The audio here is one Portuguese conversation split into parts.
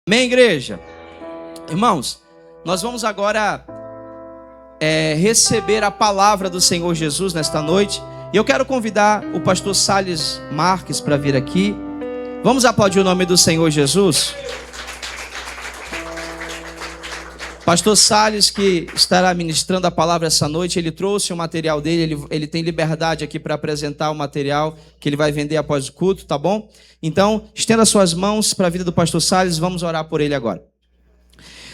Amém, igreja? Irmãos, nós vamos agora receber a palavra do Senhor Jesus nesta noite. E eu quero convidar o pastor Salles Marques para vir aqui. Vamos aplaudir o nome do Senhor Jesus? Pastor Salles, que estará ministrando a palavra essa noite, ele trouxe o material dele, ele tem liberdade aqui para apresentar o material que ele vai vender após o culto, tá bom? Então, estenda suas mãos para a vida do pastor Salles, vamos orar por ele agora.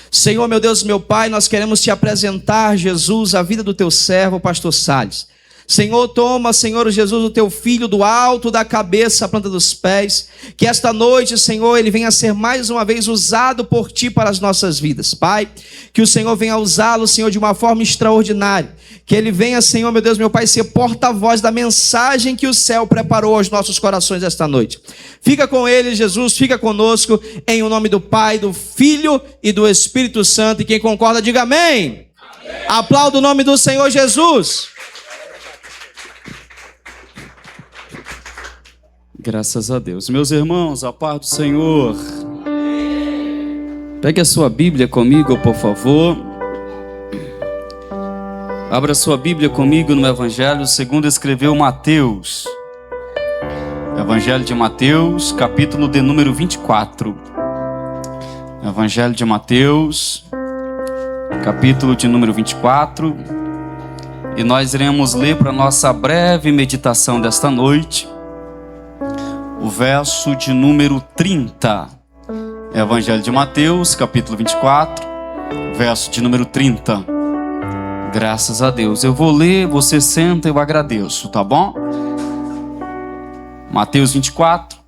Senhor, meu Deus, meu Pai, nós queremos te apresentar, Jesus, a vida do teu servo, pastor Salles. Senhor, toma, Senhor Jesus, o teu filho do alto da cabeça à planta dos pés, que esta noite, Senhor, ele venha ser mais uma vez usado por ti para as nossas vidas, Pai, que o Senhor venha usá-lo, Senhor, de uma forma extraordinária, que ele venha, Senhor, meu Deus, meu Pai, ser porta-voz da mensagem que o céu preparou aos nossos corações esta noite. Fica com ele, Jesus, fica conosco, em o nome do Pai, do Filho e do Espírito Santo, e quem concorda, diga amém. Amém. Aplauda o nome do Senhor Jesus. Graças a Deus. Meus irmãos, a paz do Senhor. Pegue a sua Bíblia comigo, por favor. Abra sua Bíblia comigo no Evangelho segundo escreveu Mateus. Evangelho de Mateus, capítulo de número 24. Evangelho de Mateus, capítulo de número 24. E nós iremos ler para nossa breve meditação desta noite o verso de número 30. Evangelho de Mateus, capítulo 24, verso de número 30. Graças a Deus. Eu vou ler, você senta, eu agradeço, tá bom? Mateus 24,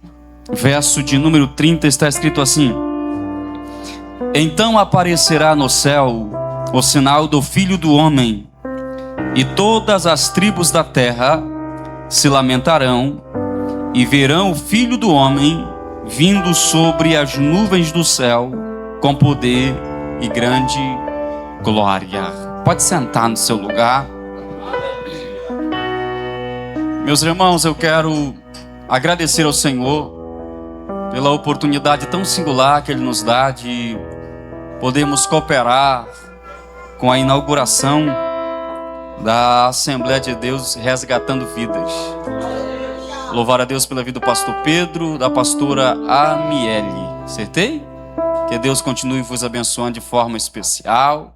verso de número 30, está escrito assim: Então aparecerá no céu o sinal do Filho do Homem, e todas as tribos da terra se lamentarão, e verão o Filho do Homem vindo sobre as nuvens do céu com poder e grande glória. Pode sentar no seu lugar. Meus irmãos, eu quero agradecer ao Senhor pela oportunidade tão singular que Ele nos dá de podermos cooperar com a inauguração da Assembleia de Deus Resgatando Vidas. Louvar a Deus pela vida do pastor Pedro, da pastora Amiele. Acertei? Que Deus continue vos abençoando de forma especial,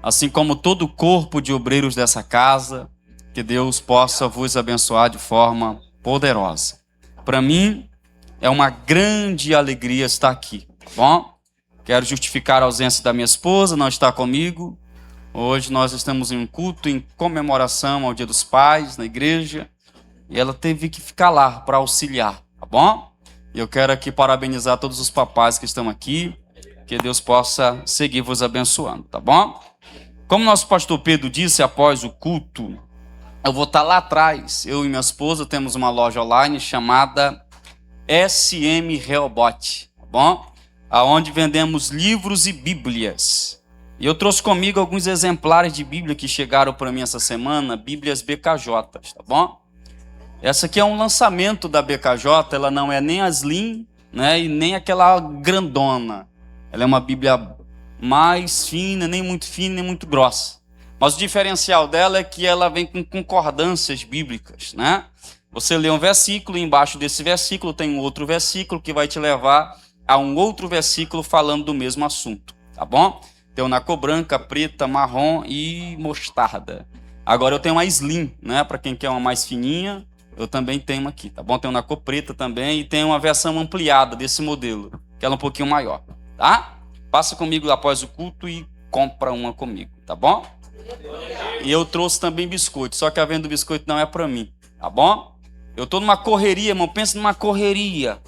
assim como todo o corpo de obreiros dessa casa, que Deus possa vos abençoar de forma poderosa. Para mim, é uma grande alegria estar aqui, tá bom? Quero justificar a ausência da minha esposa, não está comigo. Hoje nós estamos em um culto em comemoração ao Dia dos Pais, na igreja. E ela teve que ficar lá para auxiliar, tá bom? E eu quero aqui parabenizar todos os papais que estão aqui. Que Deus possa seguir vos abençoando, tá bom? Como nosso pastor Pedro disse após o culto, eu vou estar lá atrás. Eu e minha esposa temos uma loja online chamada SM Rehoboth, tá bom? Aonde vendemos livros e bíblias. E eu trouxe comigo alguns exemplares de bíblia que chegaram para mim essa semana, bíblias BKJ, tá bom? Essa aqui é um lançamento da BKJ, ela não é nem a Slim, né, e nem aquela grandona. Ela é uma Bíblia mais fina, nem muito grossa. Mas o diferencial dela é que ela vem com concordâncias bíblicas, né? Você lê um versículo e embaixo desse versículo tem um outro versículo que vai te levar a um outro versículo falando do mesmo assunto, tá bom? Tem uma cor branca, preta, marrom e mostarda. Agora eu tenho uma Slim, né, para quem quer uma mais fininha. Eu também tenho uma aqui, tá bom? Tem uma cor preta também e tem uma versão ampliada desse modelo, que ela é um pouquinho maior, tá? Passa comigo após o culto e compra uma comigo, tá bom? E eu trouxe também biscoito, só que a venda do biscoito não é para mim, tá bom? Eu tô numa correria, irmão, pensa numa correria.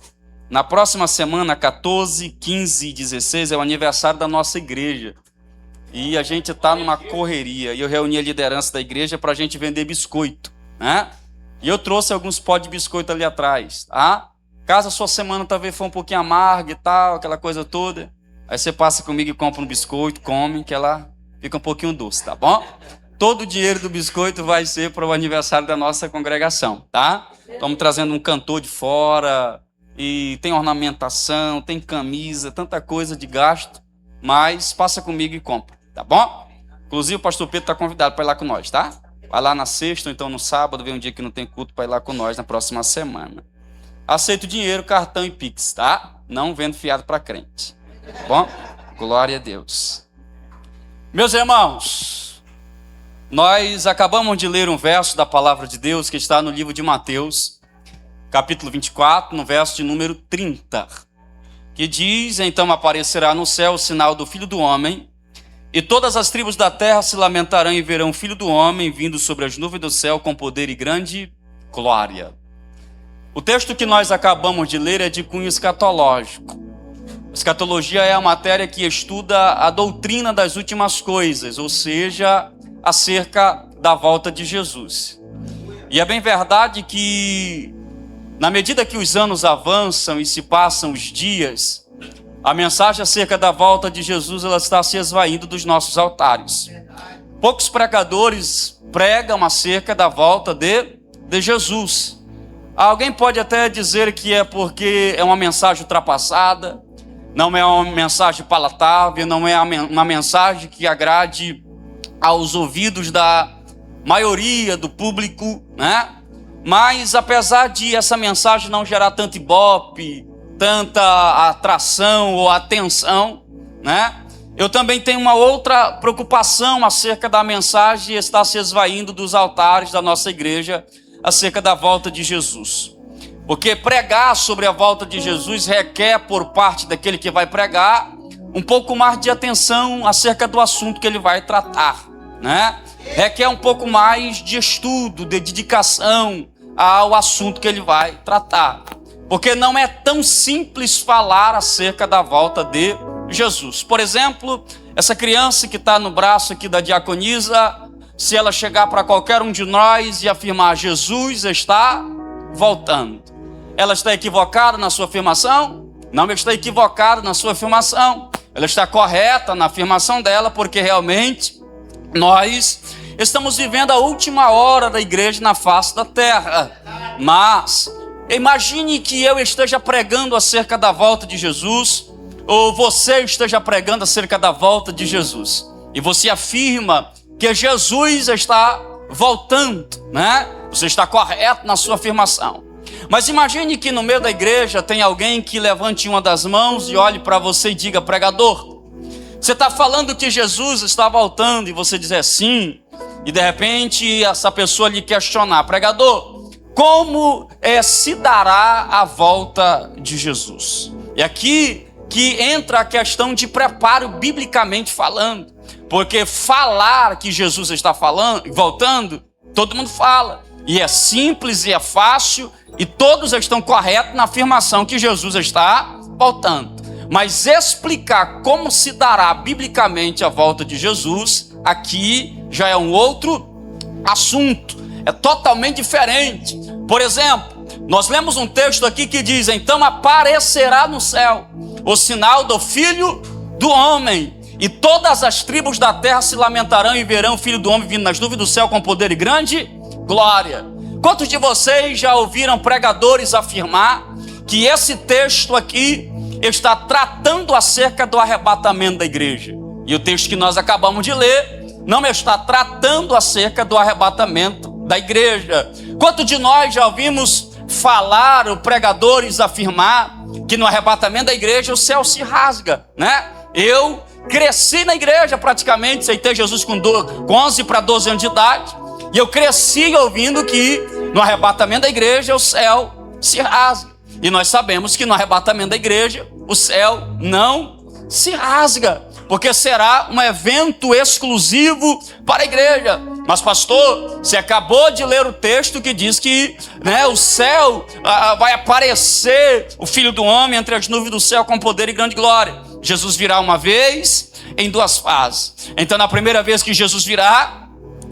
Na próxima semana, 14, 15 e 16, é o aniversário da nossa igreja. E a gente tá numa correria. E eu reuni a liderança da igreja para a gente vender biscoito, né? E eu trouxe alguns pó de biscoito ali atrás, tá? Caso a sua semana talvez for um pouquinho amarga e tal, aquela coisa toda, aí você passa comigo e compra um biscoito, come, que ela fica um pouquinho doce, tá bom? Todo o dinheiro do biscoito vai ser para o aniversário da nossa congregação, tá? Estamos trazendo um cantor de fora, e tem ornamentação, tem camisa, tanta coisa de gasto, mas passa comigo e compra, tá bom? Inclusive o pastor Pedro está convidado para ir lá com nós, tá? Vai lá na sexta ou então no sábado, vem um dia que não tem culto para ir lá com nós na próxima semana. Aceito dinheiro, cartão e Pix, tá? Não vendo fiado para crente, tá bom? Glória a Deus. Meus irmãos, nós acabamos de ler um verso da palavra de Deus que está no livro de Mateus, capítulo 24, no verso de número 30, que diz: então aparecerá no céu o sinal do Filho do Homem, e todas as tribos da terra se lamentarão e verão o Filho do Homem vindo sobre as nuvens do céu com poder e grande glória. O texto que nós acabamos de ler é de cunho escatológico. Escatologia é a matéria que estuda a doutrina das últimas coisas, ou seja, acerca da volta de Jesus. E é bem verdade que, na medida que os anos avançam e se passam os dias, a mensagem acerca da volta de Jesus ela está se esvaindo dos nossos altares. Poucos pregadores pregam acerca da volta de Jesus. Alguém pode até dizer que é porque é uma mensagem ultrapassada, não é uma mensagem palatável, não é uma mensagem que agrade aos ouvidos da maioria do público, né? Mas apesar de essa mensagem não gerar tanto ibope, tanta atração ou atenção, né? Eu também tenho uma outra preocupação acerca da mensagem que está se esvaindo dos altares da nossa igreja acerca da volta de Jesus. Porque pregar sobre a volta de Jesus requer por parte daquele que vai pregar um pouco mais de atenção acerca do assunto que ele vai tratar, né? Requer um pouco mais de estudo, de dedicação ao assunto que ele vai tratar. Porque não é tão simples falar acerca da volta de Jesus. Por exemplo, essa criança que está no braço aqui da diaconisa, se ela chegar para qualquer um de nós e afirmar Jesus está voltando, ela está equivocada na sua afirmação? Não está equivocada na sua afirmação. Ela está correta na afirmação dela, porque realmente nós estamos vivendo a última hora da igreja na face da terra. Mas imagine que eu esteja pregando acerca da volta de Jesus, ou você esteja pregando acerca da volta de Jesus, e você afirma que Jesus está voltando, né? Você está correto na sua afirmação. Mas imagine que no meio da igreja tem alguém que levante uma das mãos e olhe para você e diga: pregador, você está falando que Jesus está voltando, e você diz sim, e de repente essa pessoa lhe questionar: pregador, como se dará a volta de Jesus? E aqui que entra a questão de preparo biblicamente falando, porque falar que Jesus está voltando, todo mundo fala, e é simples e é fácil, e todos estão corretos na afirmação que Jesus está voltando. Mas explicar como se dará biblicamente a volta de Jesus, aqui já é um outro assunto, é totalmente diferente. Por exemplo, nós lemos um texto aqui que diz: então aparecerá no céu o sinal do Filho do Homem, e todas as tribos da terra se lamentarão e verão o Filho do Homem vindo nas nuvens do céu com poder e grande glória. Quantos de vocês já ouviram pregadores afirmar que esse texto aqui está tratando acerca do arrebatamento da igreja? E o texto que nós acabamos de ler não está tratando acerca do arrebatamento da igreja. Quantos de nós já ouvimos falar, ou pregadores afirmar, que no arrebatamento da igreja o céu se rasga, né? Eu cresci na igreja praticamente, aceitei Jesus com 11 para 12 anos de idade, e eu cresci ouvindo que no arrebatamento da igreja o céu se rasga. E nós sabemos que no arrebatamento da igreja o céu não se rasga, porque será um evento exclusivo para a igreja. Mas pastor, você acabou de ler o texto que diz que, né, o céu vai aparecer o Filho do Homem entre as nuvens do céu com poder e grande glória. Jesus virá uma vez em duas fases. Então na primeira vez que Jesus virá,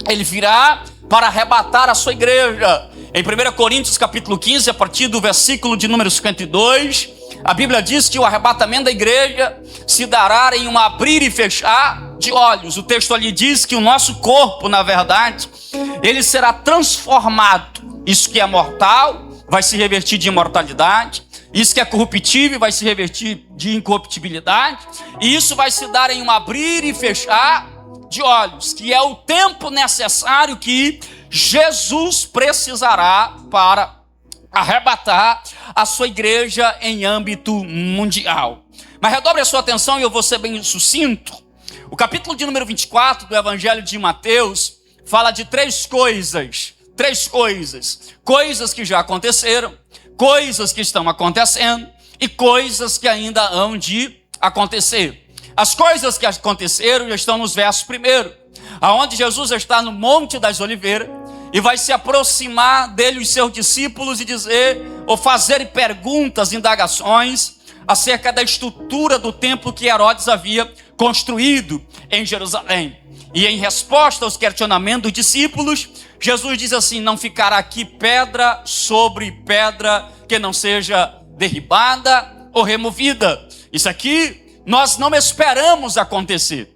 ele virá para arrebatar a sua igreja. Em 1 Coríntios capítulo 15, a partir do versículo de número 52, a Bíblia diz que o arrebatamento da igreja se dará em um abrir e fechar de olhos. O texto ali diz que o nosso corpo, na verdade, ele será transformado. Isso que é mortal vai se revertir de imortalidade, Isso que é corruptível vai se revestir de incorruptibilidade, e isso vai se dar em um abrir e fechar de olhos, que é o tempo necessário que Jesus precisará para arrebatar a sua igreja em âmbito mundial. Mas redobre a sua atenção, e eu vou ser bem sucinto. O capítulo de número 24 do Evangelho de Mateus fala de três coisas, coisas que já aconteceram, coisas que estão acontecendo e coisas que ainda hão de acontecer. As coisas que aconteceram já estão nos versos primeiro, aonde Jesus está no Monte das Oliveiras e vai se aproximar dele os seus discípulos e dizer, ou fazer perguntas, indagações acerca da estrutura do templo que Herodes havia construído em Jerusalém. E em resposta aos questionamentos dos discípulos, Jesus diz assim: não ficará aqui pedra sobre pedra que não seja derribada ou removida. Isso aqui nós não esperamos acontecer.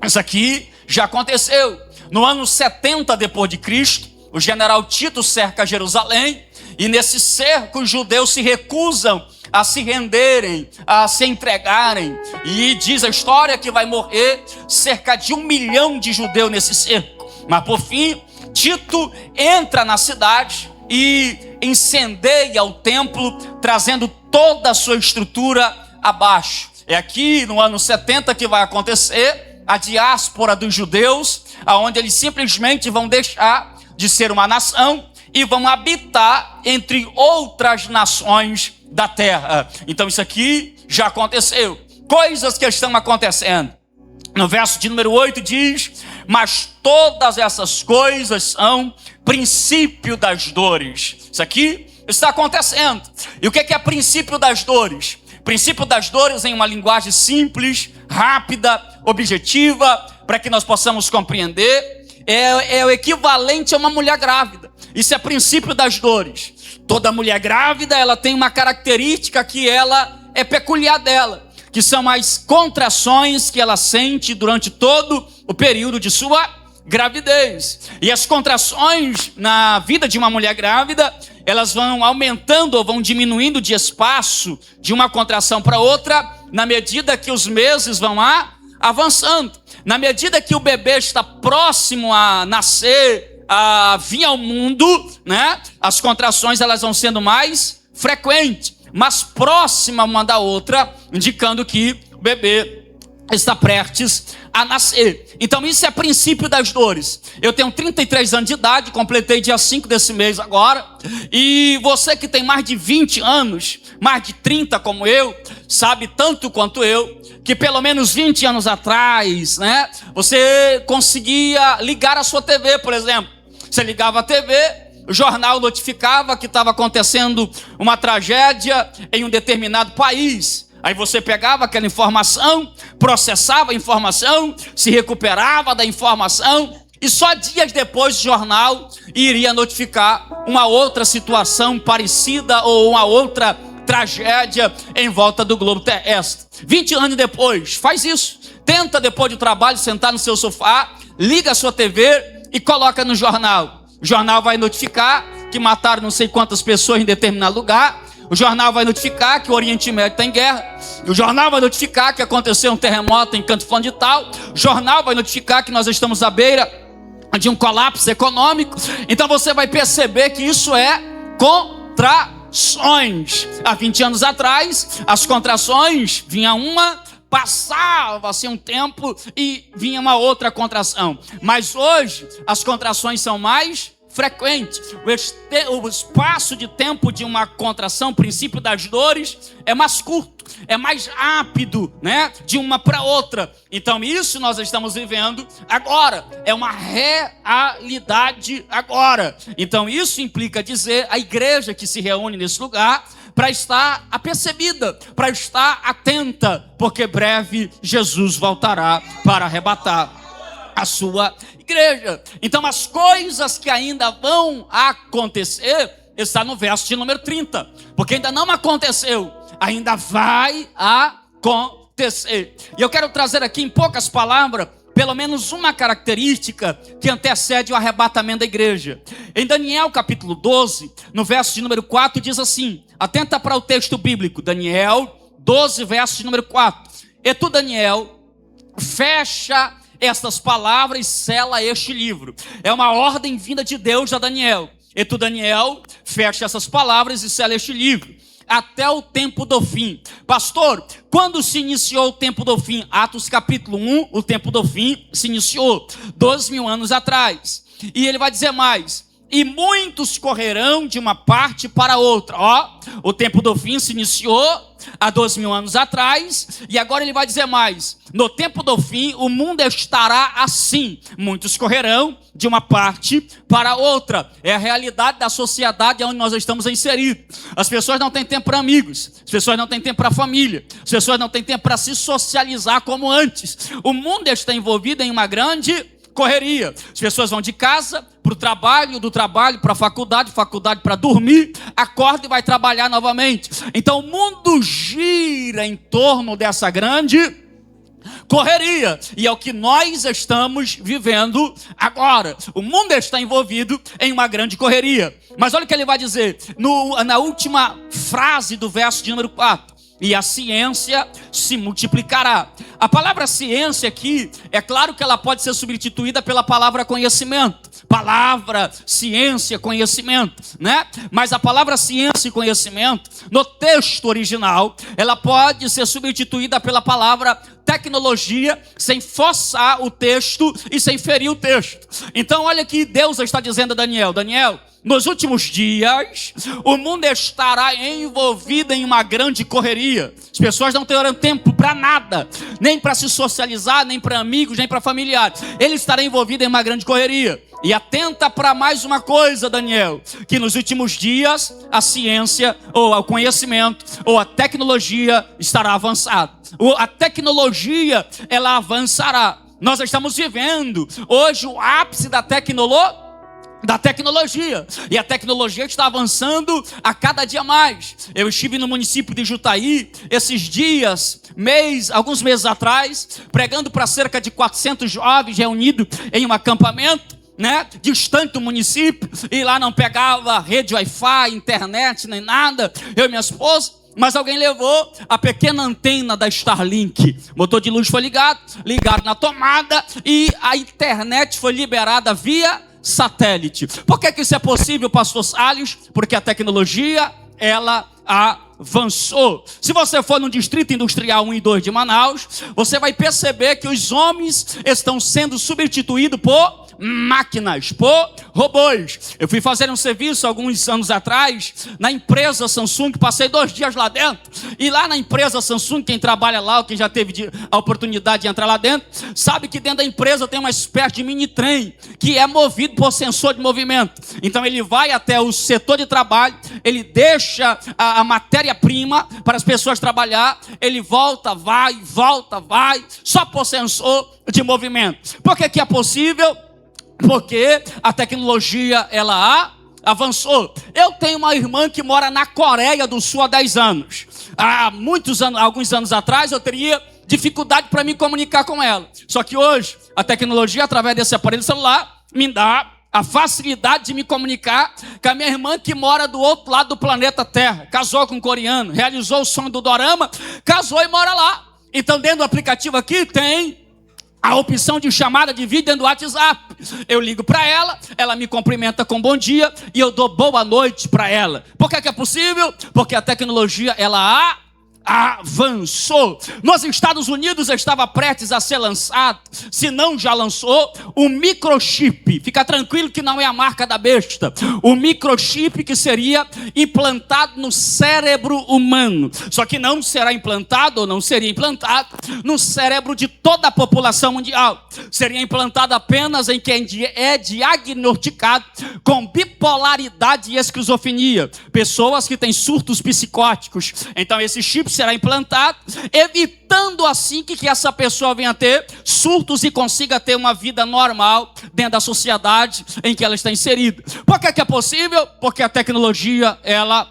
Isso aqui já aconteceu. No ano 70 depois de Cristo, o general Tito cerca Jerusalém, e nesse cerco os judeus se recusam a se renderem, a se entregarem, e diz a história que vai morrer cerca de 1 milhão de judeus nesse cerco. Mas por fim, Tito entra na cidade e incendeia o templo, trazendo toda a sua estrutura abaixo. É aqui no ano 70 que vai acontecer a diáspora dos judeus, aonde eles simplesmente vão deixar de ser uma nação e vão habitar entre outras nações da terra. Então isso aqui já aconteceu. Coisas que estão acontecendo. No verso de número 8 diz: mas todas essas coisas são princípio das dores. Isso aqui está acontecendo. E o que é princípio das dores? Princípio das dores, em uma linguagem simples, rápida, objetiva, para que nós possamos compreender, é o equivalente a uma mulher grávida. Isso é princípio das dores. Toda mulher grávida, ela tem uma característica que ela é peculiar dela, que são as contrações que ela sente durante todo o período de sua gravidez. E as contrações na vida de uma mulher grávida, elas vão aumentando ou vão diminuindo de espaço de uma contração para outra, na medida que os meses vão avançando. Na medida que o bebê está próximo a nascer, a vir ao mundo, né? As contrações elas vão sendo mais frequentes, mas próxima uma da outra, indicando que o bebê está prestes a nascer. Então isso é princípio das dores. Eu tenho 33 anos de idade, completei dia 5 desse mês agora, e você que tem mais de 20 anos, mais de 30 como eu, sabe tanto quanto eu, que pelo menos 20 anos atrás, né, você conseguia ligar a sua TV, por exemplo. Você ligava a TV, o jornal notificava que estava acontecendo uma tragédia em um determinado país. Aí você pegava aquela informação, processava a informação, se recuperava da informação, e só dias depois o jornal iria notificar uma outra situação parecida ou uma outra tragédia em volta do globo terrestre. 20 anos depois, faz isso. Tenta depois do trabalho sentar no seu sofá, liga a sua TV e coloca no jornal. O jornal vai notificar que mataram não sei quantas pessoas em determinado lugar. O jornal vai notificar que o Oriente Médio está em guerra. O jornal vai notificar que aconteceu um terremoto em canto fulano de tal. O jornal vai notificar que nós estamos à beira de um colapso econômico. Então você vai perceber que isso é contrações. Há 20 anos atrás, as contrações vinha uma, passava-se um tempo e vinha uma outra contração. Mas hoje as contrações são mais frequentes. O espaço de tempo de uma contração, princípio das dores, é mais curto, é mais rápido, né? De uma para outra. Então isso nós estamos vivendo agora. É uma realidade agora. Então isso implica dizer a igreja que se reúne nesse lugar para estar apercebida, para estar atenta, porque breve Jesus voltará para arrebatar a sua igreja. Então as coisas que ainda vão acontecer está no verso de número 30, porque ainda não aconteceu, ainda vai acontecer. E eu quero trazer aqui em poucas palavras pelo menos uma característica que antecede o arrebatamento da igreja. Em Daniel capítulo 12, no verso de número 4, diz assim, atenta para o texto bíblico, Daniel 12, verso de número 4. E tu, Daniel, fecha estas palavras e sela este livro. É uma ordem vinda de Deus a Daniel. E tu, Daniel, fecha essas palavras e sela este livro, até o tempo do fim. Pastor, quando se iniciou o tempo do fim? Atos capítulo 1, o tempo do fim se iniciou 2.000 anos atrás. E ele vai dizer mais, e muitos correrão de uma parte para outra. O tempo do fim se iniciou há 2.000 anos atrás, e agora ele vai dizer mais, no tempo do fim o mundo estará assim, muitos correrão de uma parte para outra. É a realidade da sociedade onde nós estamos inseridos. As pessoas não têm tempo para amigos, as pessoas não têm tempo para família, as pessoas não têm tempo para se socializar como antes. O mundo está envolvido em uma grande correria. As pessoas vão de casa para o trabalho, do trabalho para a faculdade, faculdade para dormir, acorda e vai trabalhar novamente. Então o mundo gira em torno dessa grande correria, e é o que nós estamos vivendo agora. O mundo está envolvido em uma grande correria. Mas olha o que ele vai dizer na última frase do verso de número 4. E a ciência se multiplicará. A palavra ciência aqui, é claro que ela pode ser substituída pela palavra conhecimento. Palavra, ciência, conhecimento, né? Mas a palavra ciência e conhecimento, no texto original, ela pode ser substituída pela palavra tecnologia, sem forçar o texto e sem ferir o texto. Então olha que Deus está dizendo a Daniel, Daniel, nos últimos dias, o mundo estará envolvido em uma grande correria. As pessoas não terão tempo para nada, nem para se socializar, nem para amigos, nem para familiares. Ele estará envolvido em uma grande correria. E atenta para mais uma coisa, Daniel, que nos últimos dias a ciência, ou o conhecimento, ou a tecnologia estará avançada. A tecnologia, ela avançará. Nós estamos vivendo hoje o ápice da tecnologia, e a tecnologia está avançando a cada dia mais. Eu estive no município de Jutaí esses dias, alguns meses atrás, pregando para cerca de 400 jovens reunidos em um acampamento, né, distante do município, e lá não pegava rede Wi-Fi, internet, nem nada, eu e minha esposa. Mas alguém levou a pequena antena da Starlink. O motor de luz foi ligado na tomada, e a internet foi liberada via satélite. Por que isso é possível, pastor Salles? Porque a tecnologia, ela avançou. Se você for no Distrito Industrial 1 e 2 de Manaus, você vai perceber que os homens estão sendo substituídos por máquinas, por robôs. Eu fui fazer um serviço alguns anos atrás na empresa Samsung, passei 2 dias lá dentro, e lá na empresa Samsung, quem trabalha lá, ou quem já teve a oportunidade de entrar lá dentro, sabe que dentro da empresa tem uma espécie de mini trem, que é movido por sensor de movimento. Então ele vai até o setor de trabalho, ele deixa a matéria-prima para as pessoas trabalhar, ele volta, vai, só por sensor de movimento. Por que é possível? Porque a tecnologia, ela avançou. Eu tenho uma irmã que mora na Coreia do Sul há 10 anos. Alguns anos atrás, eu teria dificuldade para me comunicar com ela. Só que hoje, a tecnologia, através desse aparelho celular, me dá a facilidade de me comunicar com a minha irmã que mora do outro lado do planeta Terra. Casou com um coreano, realizou o sonho do dorama, casou e mora lá. Então, dentro do aplicativo aqui, tem a opção de chamada de vídeo dentro do WhatsApp. Eu ligo para ela, ela me cumprimenta com bom dia e eu dou boa noite para ela. Por que é possível? Porque a tecnologia, ela avançou. Nos Estados Unidos estava prestes a ser lançado, se não já lançou, o microchip. Fica tranquilo que não é a marca da besta. O microchip que seria implantado no cérebro humano. Só que não será implantado, ou não seria implantado, no cérebro de toda a população mundial. Seria implantado apenas em quem é diagnosticado com bipolaridade e esquizofrenia. Pessoas que têm surtos psicóticos. Então esse chip será implantado, evitando assim que essa pessoa venha ter surtos e consiga ter uma vida normal dentro da sociedade em que ela está inserida. Por que é possível? Porque a tecnologia, ela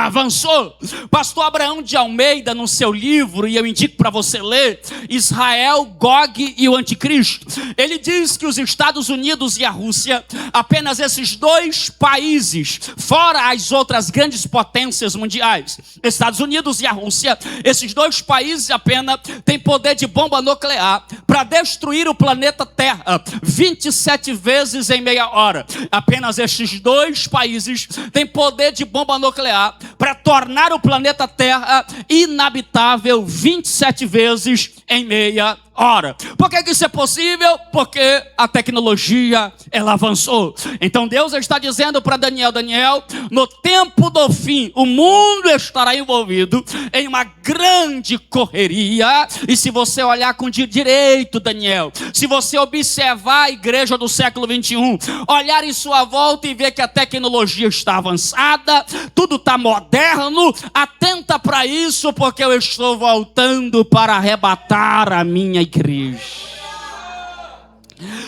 avançou. Pastor Abraão de Almeida, no seu livro, e eu indico para você ler, Israel, Gog e o Anticristo, ele diz que os Estados Unidos e a Rússia, apenas esses dois países, fora as outras grandes potências mundiais, Estados Unidos e a Rússia, esses dois países apenas têm poder de bomba nuclear para destruir o planeta Terra 27 vezes em meia hora. Apenas esses dois países têm poder de bomba nuclear para tornar o planeta Terra inabitável 27 vezes em meia hora. Por que isso é possível? Porque a tecnologia, ela avançou. Então Deus está dizendo para Daniel, Daniel, no tempo do fim, o mundo estará envolvido em uma grande correria. E se você olhar com direito, Daniel, se você observar a igreja do século 21, olhar em sua volta e ver que a tecnologia está avançada, tudo está moderno, atenta para isso, porque eu estou voltando para arrebatar a minha igreja.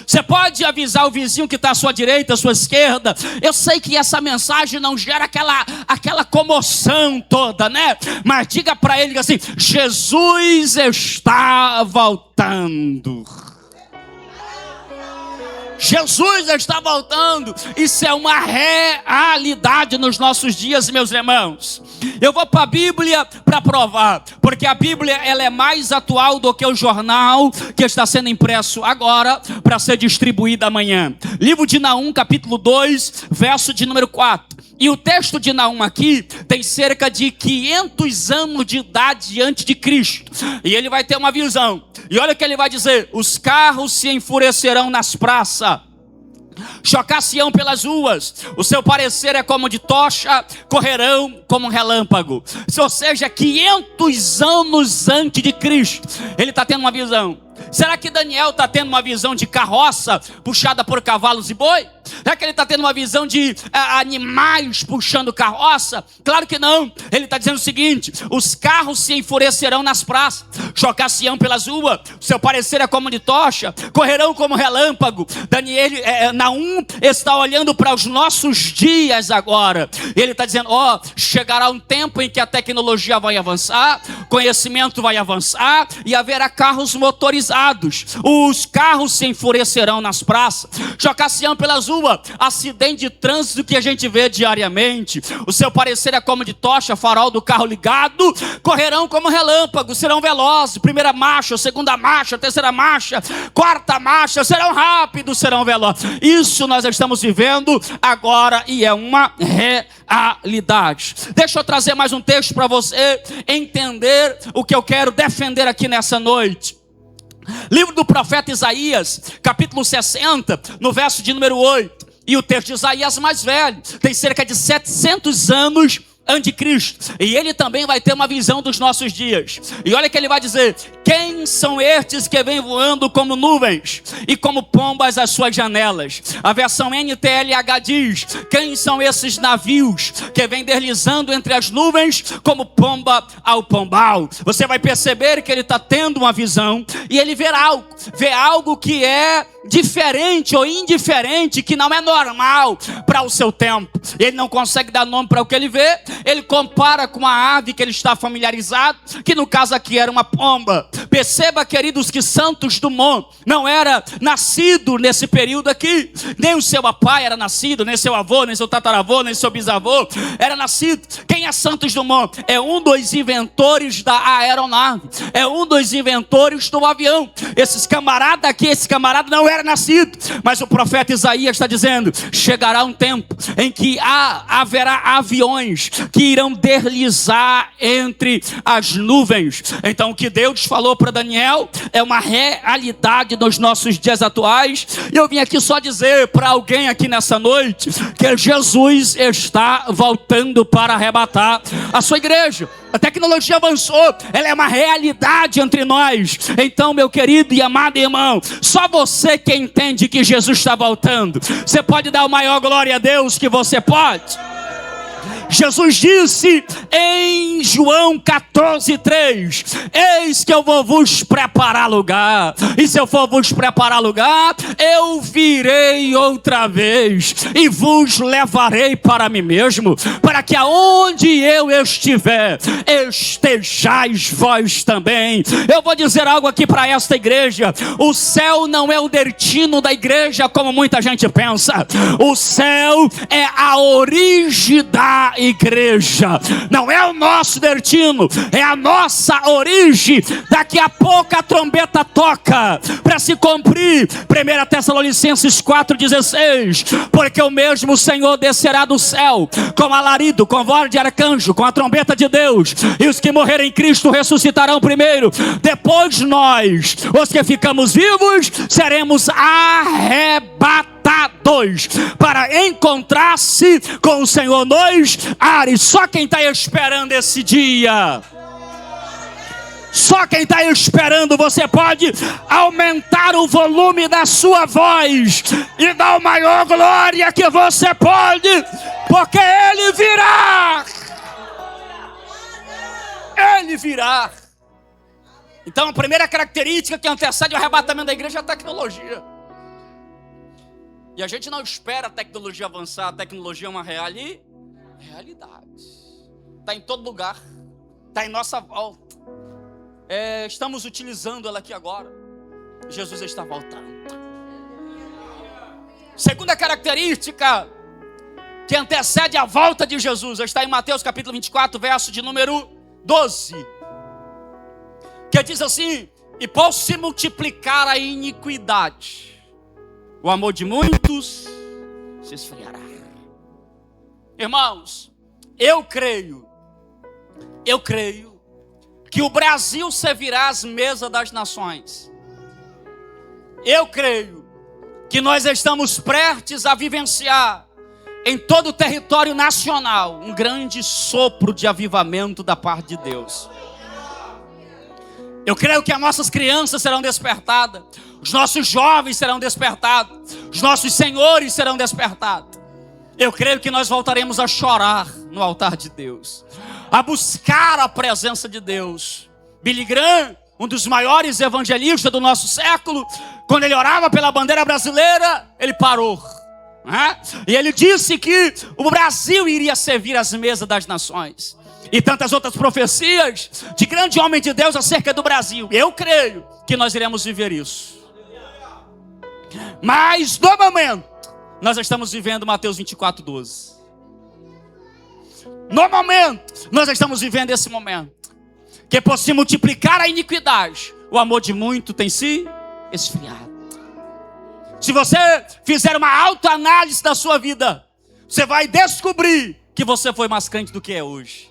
Você pode avisar o vizinho que está à sua direita, à sua esquerda. Eu sei que essa mensagem não gera aquela comoção toda, né? Mas diga para ele assim: Jesus está voltando. Jesus está voltando. Isso é uma realidade nos nossos dias, meus irmãos. Eu vou para a Bíblia para provar, porque a Bíblia, ela é mais atual do que o jornal que está sendo impresso agora para ser distribuído amanhã. Livro de Naum, capítulo 2, verso de número 4. E o texto de Naum aqui tem cerca de 500 anos de idade antes de Cristo. E ele vai ter uma visão. E olha o que ele vai dizer: os carros se enfurecerão nas praças, chocar-se-ão pelas ruas, o seu parecer é como de tocha, correrão como um relâmpago. Ou seja, 500 anos antes de Cristo, ele está tendo uma visão. Será que Daniel está tendo uma visão de carroça puxada por cavalos e boi? Será que ele está tendo uma visão de animais puxando carroça? Claro que não. Ele está dizendo o seguinte: os carros se enfurecerão nas praças, chocar-se-ão pelas ruas, o seu parecer é como de tocha, correrão como relâmpago. Naum está olhando para os nossos dias agora. Ele está dizendo: chegará um tempo em que a tecnologia vai avançar, conhecimento vai avançar e haverá carros motorizados. Os carros se enfurecerão nas praças, chocar-se-ão pelas ruas. Acidente de trânsito que a gente vê diariamente. O seu parecer é como de tocha, farol do carro ligado, correrão como relâmpago, serão velozes. Primeira marcha, segunda marcha, terceira marcha, quarta marcha, serão rápidos, serão velozes. Isso nós estamos vivendo agora e é uma realidade. Deixa eu trazer mais um texto para você entender o que eu quero defender aqui nessa noite. Livro do profeta Isaías, capítulo 60, no verso de número 8. E o texto de Isaías mais velho, tem cerca de 700 anos anticristo. E ele também vai ter uma visão dos nossos dias. E olha que ele vai dizer: quem são estes que vêm voando como nuvens e como pombas às suas janelas? A versão NTLH diz: quem são esses navios que vêm deslizando entre as nuvens como pomba ao pombal? Você vai perceber que ele está tendo uma visão e ele vê algo que é diferente ou indiferente, que não é normal para o seu tempo. Ele não consegue dar nome para o que ele vê. Ele compara com a ave que ele está familiarizado, que no caso aqui era uma pomba. Perceba, queridos, que Santos Dumont não era nascido nesse período aqui. Nem o seu pai era nascido, nem seu avô, nem seu tataravô, nem seu bisavô era nascido. Quem é Santos Dumont? É um dos inventores da aeronave, é um dos inventores do avião. Esse camarada não era nascido, mas o profeta Isaías está dizendo: chegará um tempo em que haverá aviões que irão deslizar entre as nuvens. Então o que Deus falou para Daniel é uma realidade nos nossos dias atuais. E eu vim aqui só dizer para alguém aqui nessa noite que Jesus está voltando para arrebatar a sua igreja. A tecnologia avançou, ela é uma realidade entre nós. Então, meu querido e amado irmão, só você que entende que Jesus está voltando. Você pode dar a maior glória a Deus que você pode. Jesus disse em João 14:3: eis que eu vou vos preparar lugar, e se eu for vos preparar lugar, eu virei outra vez e vos levarei para mim mesmo, para que aonde eu estiver, estejais vós também. Eu vou dizer algo aqui para esta igreja: o céu não é o destino da igreja como muita gente pensa. O céu é a origem da igreja, não é o nosso destino, é a nossa origem. Daqui a pouco a trombeta toca para se cumprir 1 Tessalonicenses 4,16: porque o mesmo Senhor descerá do céu com alarido, com voz de arcanjo, com a trombeta de Deus, e os que morrerem em Cristo ressuscitarão primeiro. Depois nós, os que ficamos vivos, seremos arrebatados para encontrar-se com o Senhor nos ares. Só quem está esperando esse dia, só quem está esperando, você pode aumentar o volume da sua voz e dar a maior glória que você pode, porque Ele virá. Ele virá. Então a primeira característica que antecede o arrebatamento da igreja é a tecnologia. E a gente não espera a tecnologia avançar. A tecnologia é uma realidade. Está em todo lugar, está em nossa volta. Estamos utilizando ela aqui agora. Jesus está voltando. Segunda característica que antecede a volta de Jesus está em Mateus capítulo 24, verso de número 12, que diz assim: e por se multiplicar a iniquidade, o amor de muitos se esfriará. Irmãos, eu creio que o Brasil servirá às mesas das nações. Eu creio que nós estamos prestes a vivenciar em todo o território nacional um grande sopro de avivamento da parte de Deus. Eu creio que as nossas crianças serão despertadas, os nossos jovens serão despertados, os nossos senhores serão despertados. Eu creio que nós voltaremos a chorar no altar de Deus, a buscar a presença de Deus. Billy Graham, um dos maiores evangelistas do nosso século, quando ele orava pela bandeira brasileira, ele parou, né? E ele disse que o Brasil iria servir às mesas das nações. E tantas outras profecias de grande homem de Deus acerca do Brasil. Eu creio que nós iremos viver isso. Mas no momento nós estamos vivendo Mateus 24:12. No momento nós estamos vivendo esse momento, que por se multiplicar a iniquidade, o amor de muito tem se esfriado. Se você fizer uma autoanálise da sua vida, você vai descobrir que você foi mais crente do que é hoje.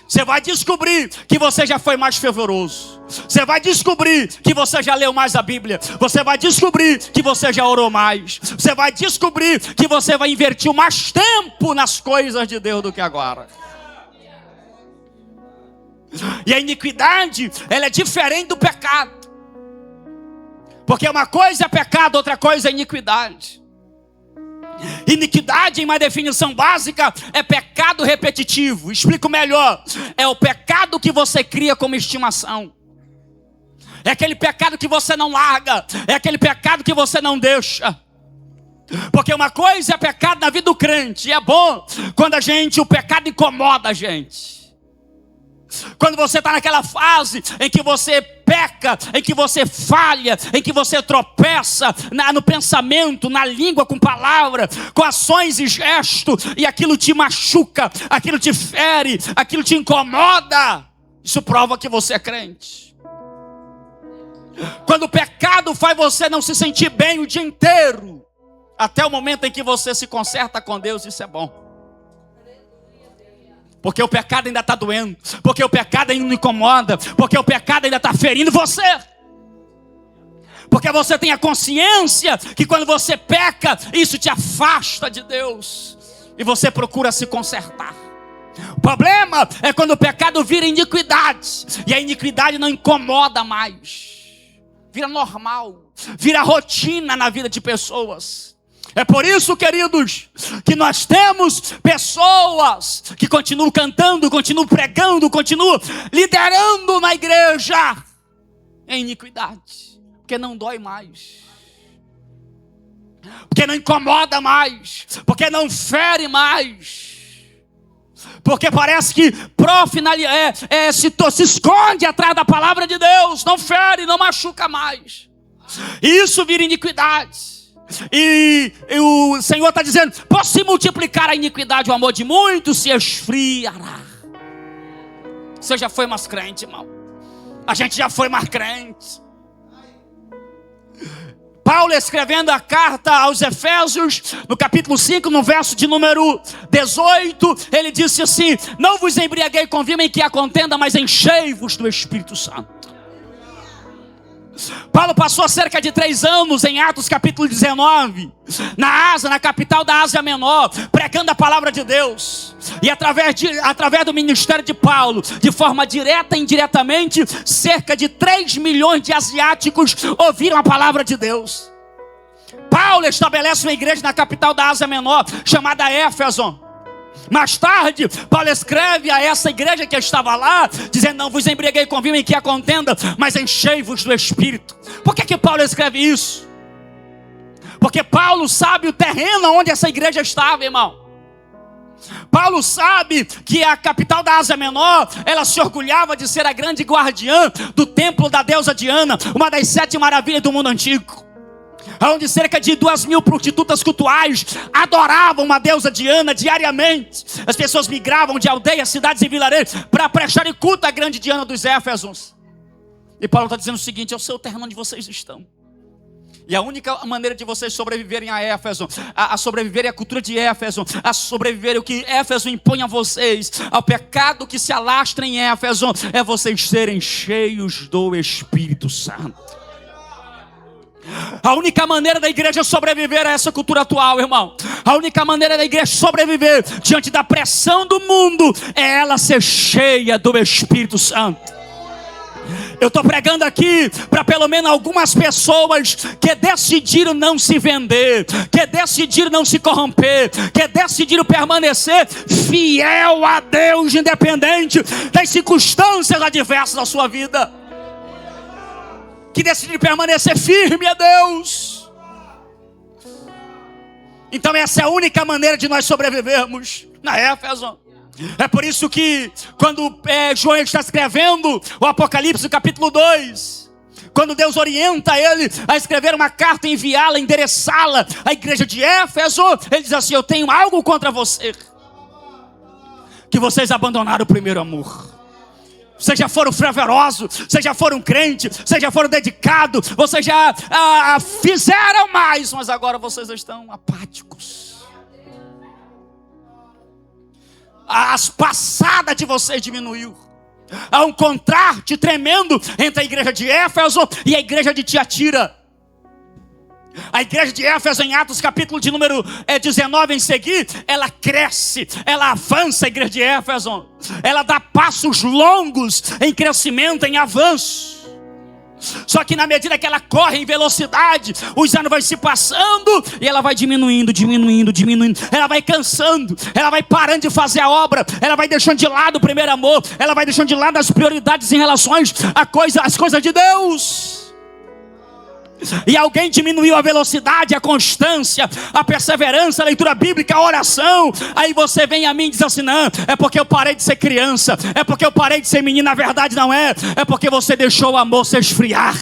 Você vai descobrir que você já foi mais fervoroso. Você vai descobrir que você já leu mais a Bíblia. Você vai descobrir que você já orou mais. Você vai descobrir que você vai invertir mais tempo nas coisas de Deus do que agora. E a iniquidade, ela é diferente do pecado. Porque uma coisa é pecado, outra coisa é iniquidade. Iniquidade, em uma definição básica, é pecado repetitivo. Explico melhor: é o pecado que você cria como estimação. É aquele pecado que você não larga. É aquele pecado que você não deixa. Porque uma coisa é pecado na vida do crente, e é bom quando o pecado incomoda a gente. Quando você está naquela fase em que você peca, em que você falha, em que você tropeça no pensamento, na língua, com palavra, com ações e gestos, e aquilo te machuca, aquilo te fere, aquilo te incomoda, isso prova que você é crente. Quando o pecado faz você não se sentir bem o dia inteiro, até o momento em que você se conserta com Deus, isso é bom. Porque o pecado ainda está doendo, porque o pecado ainda incomoda, porque o pecado ainda está ferindo você. Porque você tem a consciência que quando você peca, isso te afasta de Deus. E você procura se consertar. O problema é quando o pecado vira iniquidade. E a iniquidade não incomoda mais. Vira normal, vira rotina na vida de pessoas. É por isso, queridos, que nós temos pessoas que continuam cantando, continuam pregando, continuam liderando na igreja em iniquidade, porque não dói mais, porque não incomoda mais, porque não fere mais, porque parece que se esconde atrás da palavra de Deus, não fere, não machuca mais, e isso vira iniquidade. E o Senhor está dizendo: por se multiplicar a iniquidade, o amor de muitos se esfriará. Você já foi mais crente, irmão? A gente já foi mais crente. Paulo, escrevendo a carta aos Efésios, no capítulo 5, no verso de número 18, ele disse assim: não vos embriaguei com vinho em que há contenda, mas enchei-vos do Espírito Santo. Paulo passou cerca de 3 anos em Atos capítulo 19, na Ásia, na capital da Ásia Menor, pregando a palavra de Deus. E através do ministério de Paulo, de forma direta e indiretamente, cerca de 3 milhões de asiáticos ouviram a palavra de Deus. Paulo estabelece uma igreja na capital da Ásia Menor, chamada Éfeso. Mais tarde, Paulo escreve a essa igreja que estava lá, dizendo: não vos embriaguei com vinho em que há contenda, mas enchei-vos do Espírito. Por que Paulo escreve isso? Porque Paulo sabe o terreno onde essa igreja estava, irmão. Paulo sabe que a capital da Ásia Menor, ela se orgulhava de ser a grande guardiã do templo da deusa Diana, uma das 7 maravilhas do mundo antigo, onde cerca de 2.000 prostitutas cultuais adoravam uma deusa Diana diariamente. As pessoas migravam de aldeias, cidades e vilarejos para prestarem culto à grande Diana dos Éfesos. E Paulo está dizendo o seguinte: é o seu terreno onde vocês estão. E a única maneira de vocês sobreviverem a Éfeso, a sobreviverem à cultura de Éfeso, a sobreviverem o que Éfeso impõe a vocês, ao pecado que se alastra em Éfeso, é vocês serem cheios do Espírito Santo. A única maneira da igreja sobreviver a essa cultura atual, irmão, a única maneira da igreja sobreviver diante da pressão do mundo, é ela ser cheia do Espírito Santo. Eu estou pregando aqui para pelo menos algumas pessoas que decidiram não se vender, que decidiram não se corromper, que decidiram permanecer fiel a Deus, independente das circunstâncias adversas da sua vida, que decidiram permanecer firme a Deus. Então essa é a única maneira de nós sobrevivermos na Éfeso. É por isso que quando João está escrevendo o Apocalipse capítulo 2, quando Deus orienta ele a escrever uma carta, enviá-la, endereçá-la à igreja de Éfeso, ele diz assim: eu tenho algo contra você, que vocês abandonaram o primeiro amor. Vocês já foram fervorosos, vocês já foram crentes, vocês já foram dedicados, vocês já fizeram mais, mas agora vocês estão apáticos. As passadas de vocês diminuiu. Há um contraste tremendo entre a igreja de Éfeso e a igreja de Tiatira. A igreja de Éfeso, em Atos capítulo de número 19 em seguir, ela cresce, ela avança. A igreja de Éfeso, ela dá passos longos em crescimento, em avanço. Só que na medida que ela corre em velocidade, os anos vão se passando e ela vai diminuindo. Ela vai cansando, ela vai parando de fazer a obra, ela vai deixando de lado o primeiro amor, ela vai deixando de lado as prioridades em relação às coisas de Deus. E alguém diminuiu a velocidade, a constância, a perseverança, a leitura bíblica, a oração. Aí você vem a mim e diz assim: não, é porque eu parei de ser criança, é porque eu parei de ser menino. Na verdade não é, é porque você deixou o amor se esfriar.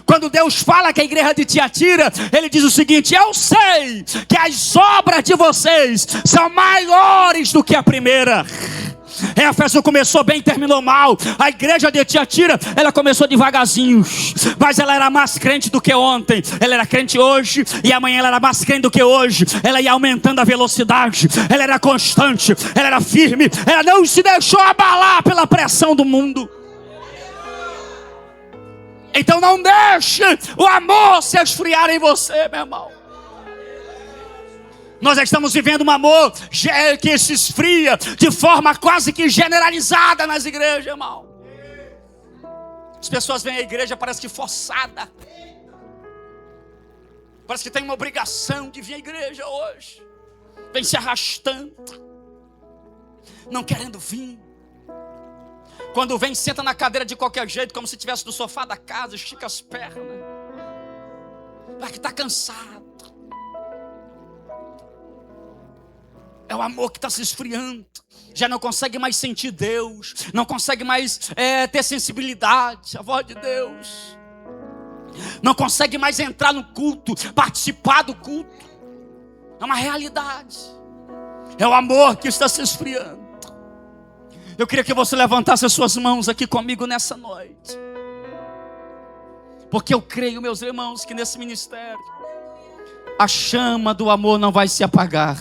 Quando Deus fala que a igreja de Tiatira, ele diz o seguinte: eu sei que as obras de vocês são maiores do que a primeira. Éfeso começou bem, terminou mal. A igreja de Tiatira, ela começou devagarzinho, mas ela era mais crente do que ontem. Ela era crente hoje e amanhã ela era mais crente do que hoje. Ela ia aumentando a velocidade, ela era constante, ela era firme, ela não se deixou abalar pela pressão do mundo. Então não deixe o amor se esfriar em você, meu irmão. Nós estamos vivendo um amor que se esfria de forma quase que generalizada nas igrejas, irmão. As pessoas vêm à igreja, parece que forçada. Parece que tem uma obrigação de vir à igreja hoje. Vem se arrastando, não querendo vir. Quando vem, senta na cadeira de qualquer jeito, como se estivesse no sofá da casa, estica as pernas. Vai que está cansado. É o amor que está se esfriando. Já não consegue mais sentir Deus. Não consegue mais ter sensibilidade à voz de Deus. Não consegue mais entrar no culto, participar do culto. É uma realidade. É o amor que está se esfriando. Eu queria que você levantasse as suas mãos aqui comigo nessa noite. Porque eu creio, meus irmãos, que nesse ministério a chama do amor não vai se apagar.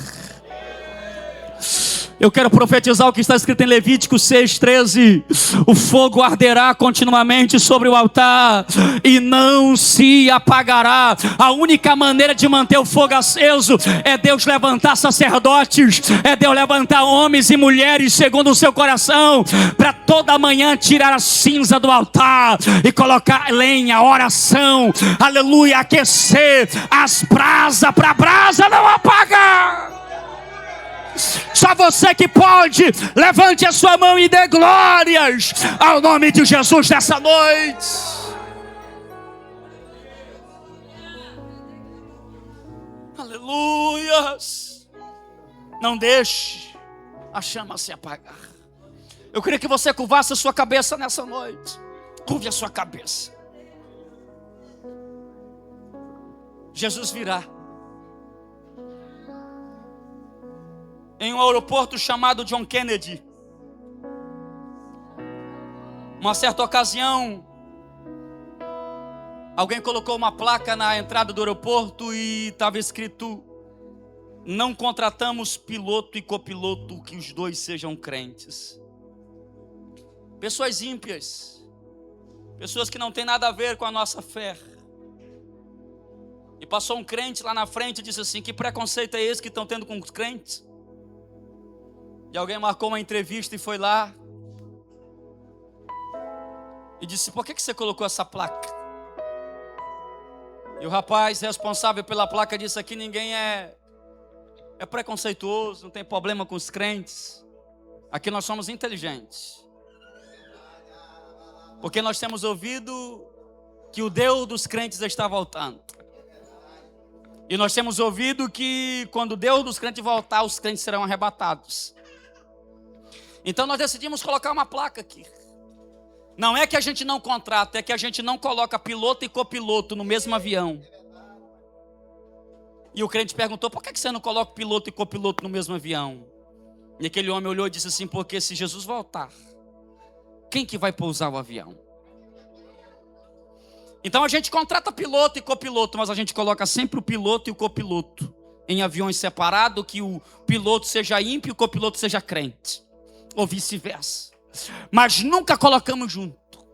Eu quero profetizar o que está escrito em Levítico 6,13. O fogo arderá continuamente sobre o altar e não se apagará. A única maneira de manter o fogo aceso é Deus levantar sacerdotes, é Deus levantar homens e mulheres segundo o seu coração, para toda manhã tirar a cinza do altar e colocar lenha, oração, aleluia, aquecer as brasas, para a brasa não apagar. Só você que pode. Levante a sua mão e dê glórias ao nome de Jesus nessa noite. Aleluias. Não deixe a chama se apagar. Eu queria que você curvasse a sua cabeça nessa noite. Curve a sua cabeça. Jesus virá. Em um aeroporto chamado John Kennedy. Uma certa ocasião, alguém colocou uma placa na entrada do aeroporto e estava escrito: não contratamos piloto e copiloto, que os dois sejam crentes. Pessoas ímpias, pessoas que não têm nada a ver com a nossa fé. E passou um crente lá na frente e disse assim: que preconceito é esse que estão tendo com os crentes? E alguém marcou uma entrevista e foi lá e disse: por que você colocou essa placa? E o rapaz responsável pela placa disse: aqui ninguém é preconceituoso, não tem problema com os crentes. Aqui nós somos inteligentes. Porque nós temos ouvido que o Deus dos crentes está voltando. E nós temos ouvido que quando o Deus dos crentes voltar, os crentes serão arrebatados. Então nós decidimos colocar uma placa aqui. Não é que a gente não contrata, é que a gente não coloca piloto e copiloto no mesmo avião. E o crente perguntou: por que você não coloca piloto e copiloto no mesmo avião? E aquele homem olhou e disse assim: porque se Jesus voltar, quem que vai pousar o avião? Então a gente contrata piloto e copiloto, mas a gente coloca sempre o piloto e o copiloto em aviões separados, que o piloto seja ímpio e o copiloto seja crente. Ou vice-versa. Mas nunca colocamos junto,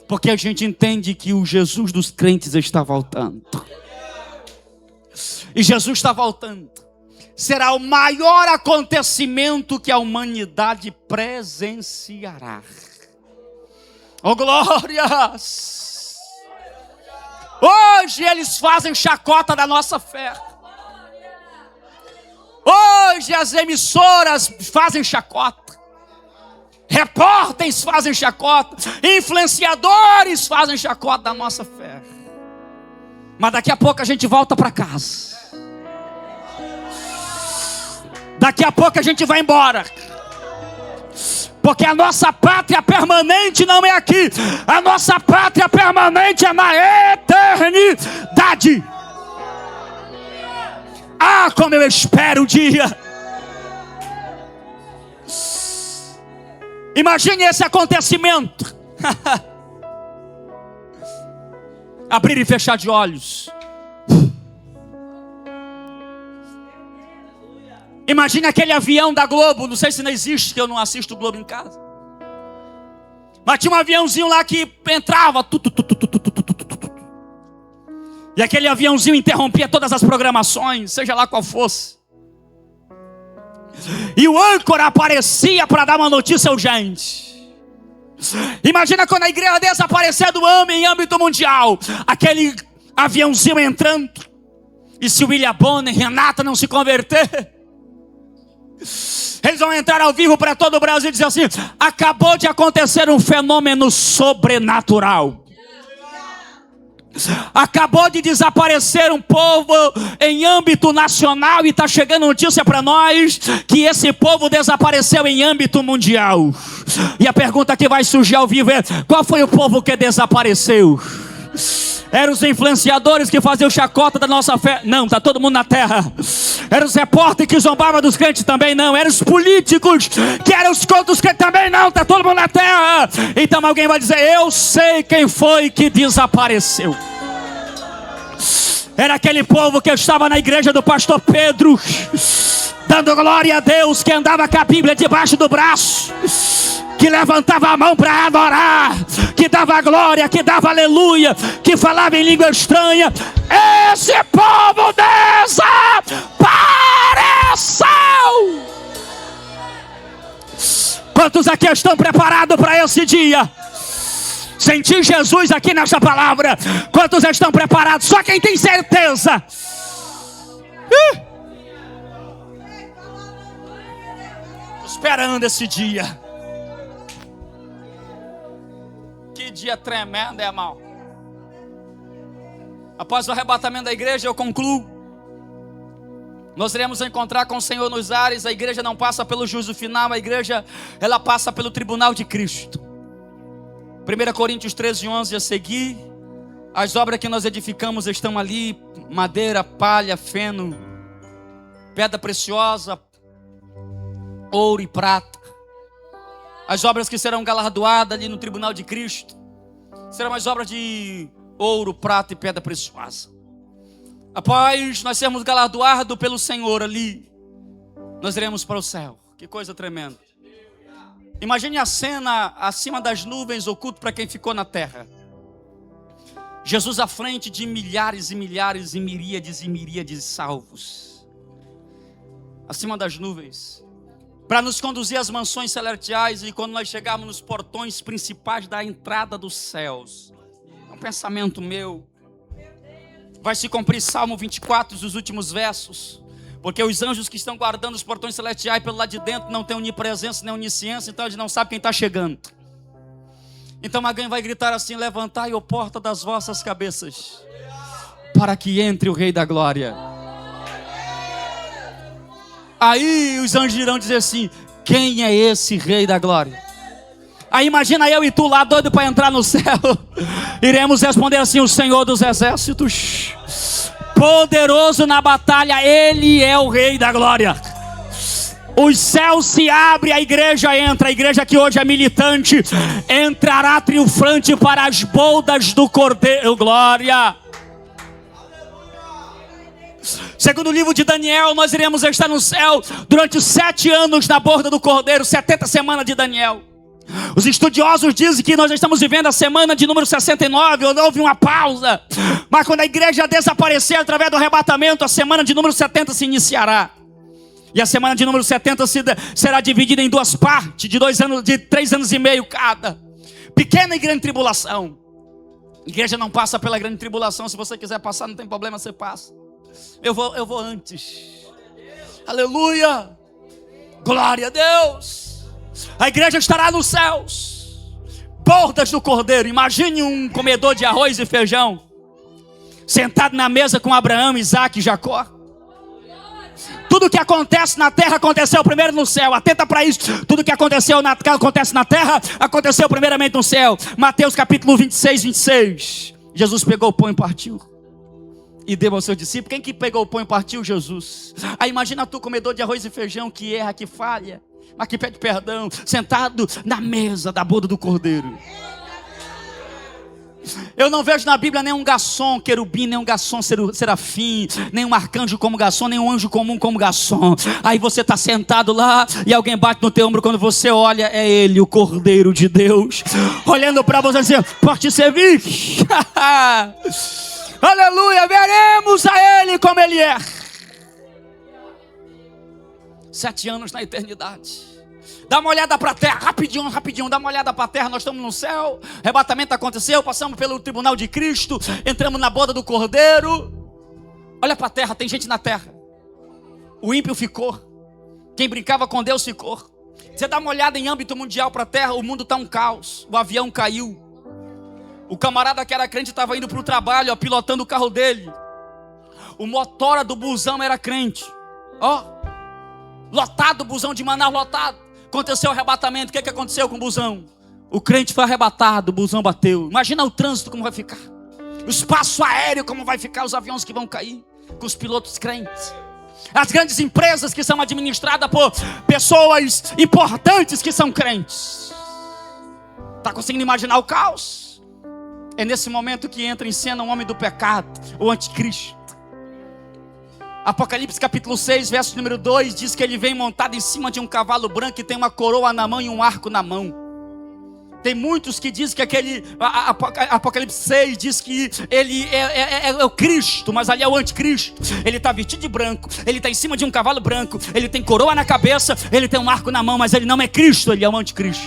porque a gente entende que o Jesus dos crentes está voltando. E Jesus está voltando. Será o maior acontecimento que a humanidade presenciará. Oh, glórias! Hoje eles fazem chacota da nossa fé. Hoje as emissoras fazem chacota. Repórteres fazem chacota, influenciadores fazem chacota da nossa fé. Mas daqui a pouco a gente volta para casa. Daqui a pouco a gente vai embora. Porque a nossa pátria permanente não é aqui. A nossa pátria permanente é na eternidade. Ah, como eu espero o dia. Imagine esse acontecimento. Abrir e fechar de olhos. Imagine aquele avião da Globo. Não sei se não existe, que eu não assisto o Globo em casa. Mas tinha um aviãozinho lá que entrava. E aquele aviãozinho interrompia todas as programações, seja lá qual fosse. E o âncora aparecia para dar uma notícia urgente. Imagina quando a igreja desaparecer do homem em âmbito mundial. Aquele aviãozinho entrando. E se o William Bonner, Renata não se converter, eles vão entrar ao vivo para todo o Brasil e dizer assim: acabou de acontecer um fenômeno sobrenatural. Acabou de desaparecer um povo em âmbito nacional e está chegando notícia para nós que esse povo desapareceu em âmbito mundial. E a pergunta que vai surgir ao vivo é: qual foi o povo que desapareceu? Eram os influenciadores que faziam chacota da nossa fé? Não, está todo mundo na terra. Eram os repórteres que zombavam dos crentes? Também não. Eram os políticos que eram os contra os crentes? Também não, está todo mundo na terra. Então alguém vai dizer: eu sei quem foi que desapareceu. Era aquele povo que estava na igreja do pastor Pedro, dando glória a Deus, que andava com a Bíblia debaixo do braço, que levantava a mão para adorar, que dava glória, que dava aleluia, que falava em língua estranha. Esse povo desapareceu. Quantos aqui estão preparados para esse dia? Sentir Jesus aqui nesta palavra. Quantos estão preparados? Só quem tem certeza. Esperando esse dia. Que dia tremendo, irmão. Após o arrebatamento da igreja, eu concluo. Nós iremos encontrar com o Senhor nos ares. A igreja não passa pelo juízo final. A igreja, ela passa pelo tribunal de Cristo. 1 Coríntios 13:11 a seguir. As obras que nós edificamos estão ali: madeira, palha, feno, pedra preciosa, ouro e prata. As obras que serão galardoadas ali no tribunal de Cristo serão as obras de ouro, prata e pedra preciosa. Após nós sermos galardoados pelo Senhor ali, nós iremos para o céu. Que coisa tremenda. Imagine a cena acima das nuvens, oculto para quem ficou na terra. Jesus à frente de milhares e milhares e miríades de salvos. Acima das nuvens. Para nos conduzir às mansões celestiais. E quando nós chegarmos nos portões principais da entrada dos céus. É um pensamento meu. Vai se cumprir Salmo 24, os últimos versos. Porque os anjos que estão guardando os portões celestiais pelo lado de dentro não têm onipresença nem onisciência, então eles não sabem quem está chegando. Então alguém vai gritar assim: levantai, ó porta das vossas cabeças, para que entre o Rei da Glória. Aí os anjos irão dizer assim: quem é esse Rei da Glória? Aí imagina eu e tu lá doido para entrar no céu. Iremos responder assim: o Senhor dos Exércitos, poderoso na batalha, Ele é o Rei da Glória. Os céus se abrem, a igreja entra. A igreja que hoje é militante entrará triunfante para as bodas do Cordeiro. Glória. Segundo o livro de Daniel, nós iremos estar no céu durante 7 anos na borda do Cordeiro, 70 semanas de Daniel. Os estudiosos dizem que nós estamos vivendo a semana de número 69, houve uma pausa. Mas quando a igreja desaparecer através do arrebatamento, a semana de número 70 se iniciará. E a semana de número 70 será dividida em 2 partes, de 3 anos e meio cada. Pequena e grande tribulação. A igreja não passa pela grande tribulação. Se você quiser passar, não tem problema, você passa. Eu vou antes. Aleluia. Glória a Deus. A igreja estará nos céus, bordas do Cordeiro. Imagine um comedor de arroz e feijão sentado na mesa com Abraão, Isaac e Jacó. Tudo que acontece na terra aconteceu primeiro no céu. Atenta para isso. Tudo que acontece na terra aconteceu primeiramente no céu. Mateus capítulo 26. Jesus pegou o pão e partiu e deu aos seus discípulos. Quem que pegou o pão e partiu? Jesus. Aí imagina tu, comedor de arroz e feijão, que erra, que falha, mas que pede perdão, sentado na mesa da boda do Cordeiro. Eu não vejo na Bíblia nenhum garçom querubim, nenhum garçom serafim, nenhum arcanjo como garçom, nenhum anjo comum como garçom. Aí você está sentado lá e alguém bate no teu ombro. Quando você olha, é ele, o Cordeiro de Deus, olhando para você assim: pode te servir. Aleluia, veremos a ele como ele é. 7 anos na eternidade. Dá uma olhada para a terra, rapidinho, dá uma olhada para a terra. Nós estamos no céu, arrebatamento aconteceu, passamos pelo tribunal de Cristo, entramos na boda do Cordeiro. Olha para a terra, tem gente na terra. O ímpio ficou. Quem brincava com Deus ficou. Você dá uma olhada em âmbito mundial para a terra, o mundo está um caos. O avião caiu. O camarada que era crente estava indo para o trabalho, pilotando o carro dele. O motora do busão era crente. Lotado o busão de Manaus, lotado. Aconteceu o arrebatamento. O que aconteceu com o busão? O crente foi arrebatado, o busão bateu. Imagina o trânsito como vai ficar. O espaço aéreo como vai ficar, os aviões que vão cair com os pilotos crentes. As grandes empresas que são administradas por pessoas importantes que são crentes. Está conseguindo imaginar o caos? É nesse momento que entra em cena um homem do pecado, o anticristo. Apocalipse capítulo 6, verso número 2, diz que ele vem montado em cima de um cavalo branco e tem uma coroa na mão e um arco na mão. Tem muitos que dizem que Apocalipse 6 diz que ele é o Cristo, mas ali é o anticristo. Ele está vestido de branco, ele está em cima de um cavalo branco, ele tem coroa na cabeça, ele tem um arco na mão, mas ele não é Cristo, ele é o anticristo.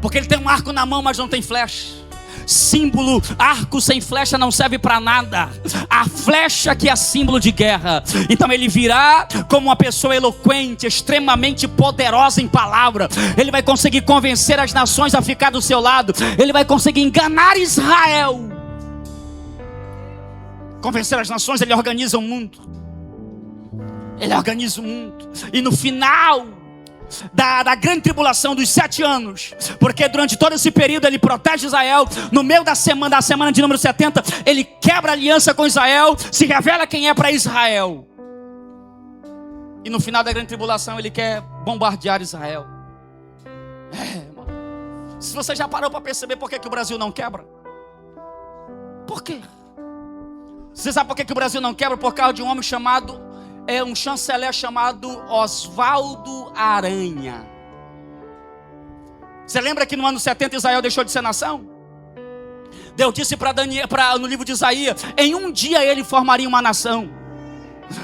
Porque ele tem um arco na mão, mas não tem flecha. Símbolo, arco sem flecha não serve para nada. A flecha que é símbolo de guerra. Então ele virá como uma pessoa eloquente, extremamente poderosa em palavra. Ele vai conseguir convencer as nações a ficar do seu lado. Ele vai conseguir enganar Israel. Convencer as nações, ele organiza o mundo. Ele organiza o mundo. E no final da grande tribulação dos 7 anos, porque durante todo esse período ele protege Israel. No meio da semana de número 70, ele quebra a aliança com Israel, se revela quem é para Israel. E no final da grande tribulação ele quer bombardear Israel. Mano. Se você já parou para perceber por que o Brasil não quebra? Por quê? Você sabe por que o Brasil não quebra? Por causa de um homem chamado, um chanceler chamado Oswaldo Aranha. Você lembra que no ano 70 Israel deixou de ser nação? Deus disse para Daniel, no livro de Isaías, em um dia ele formaria uma nação.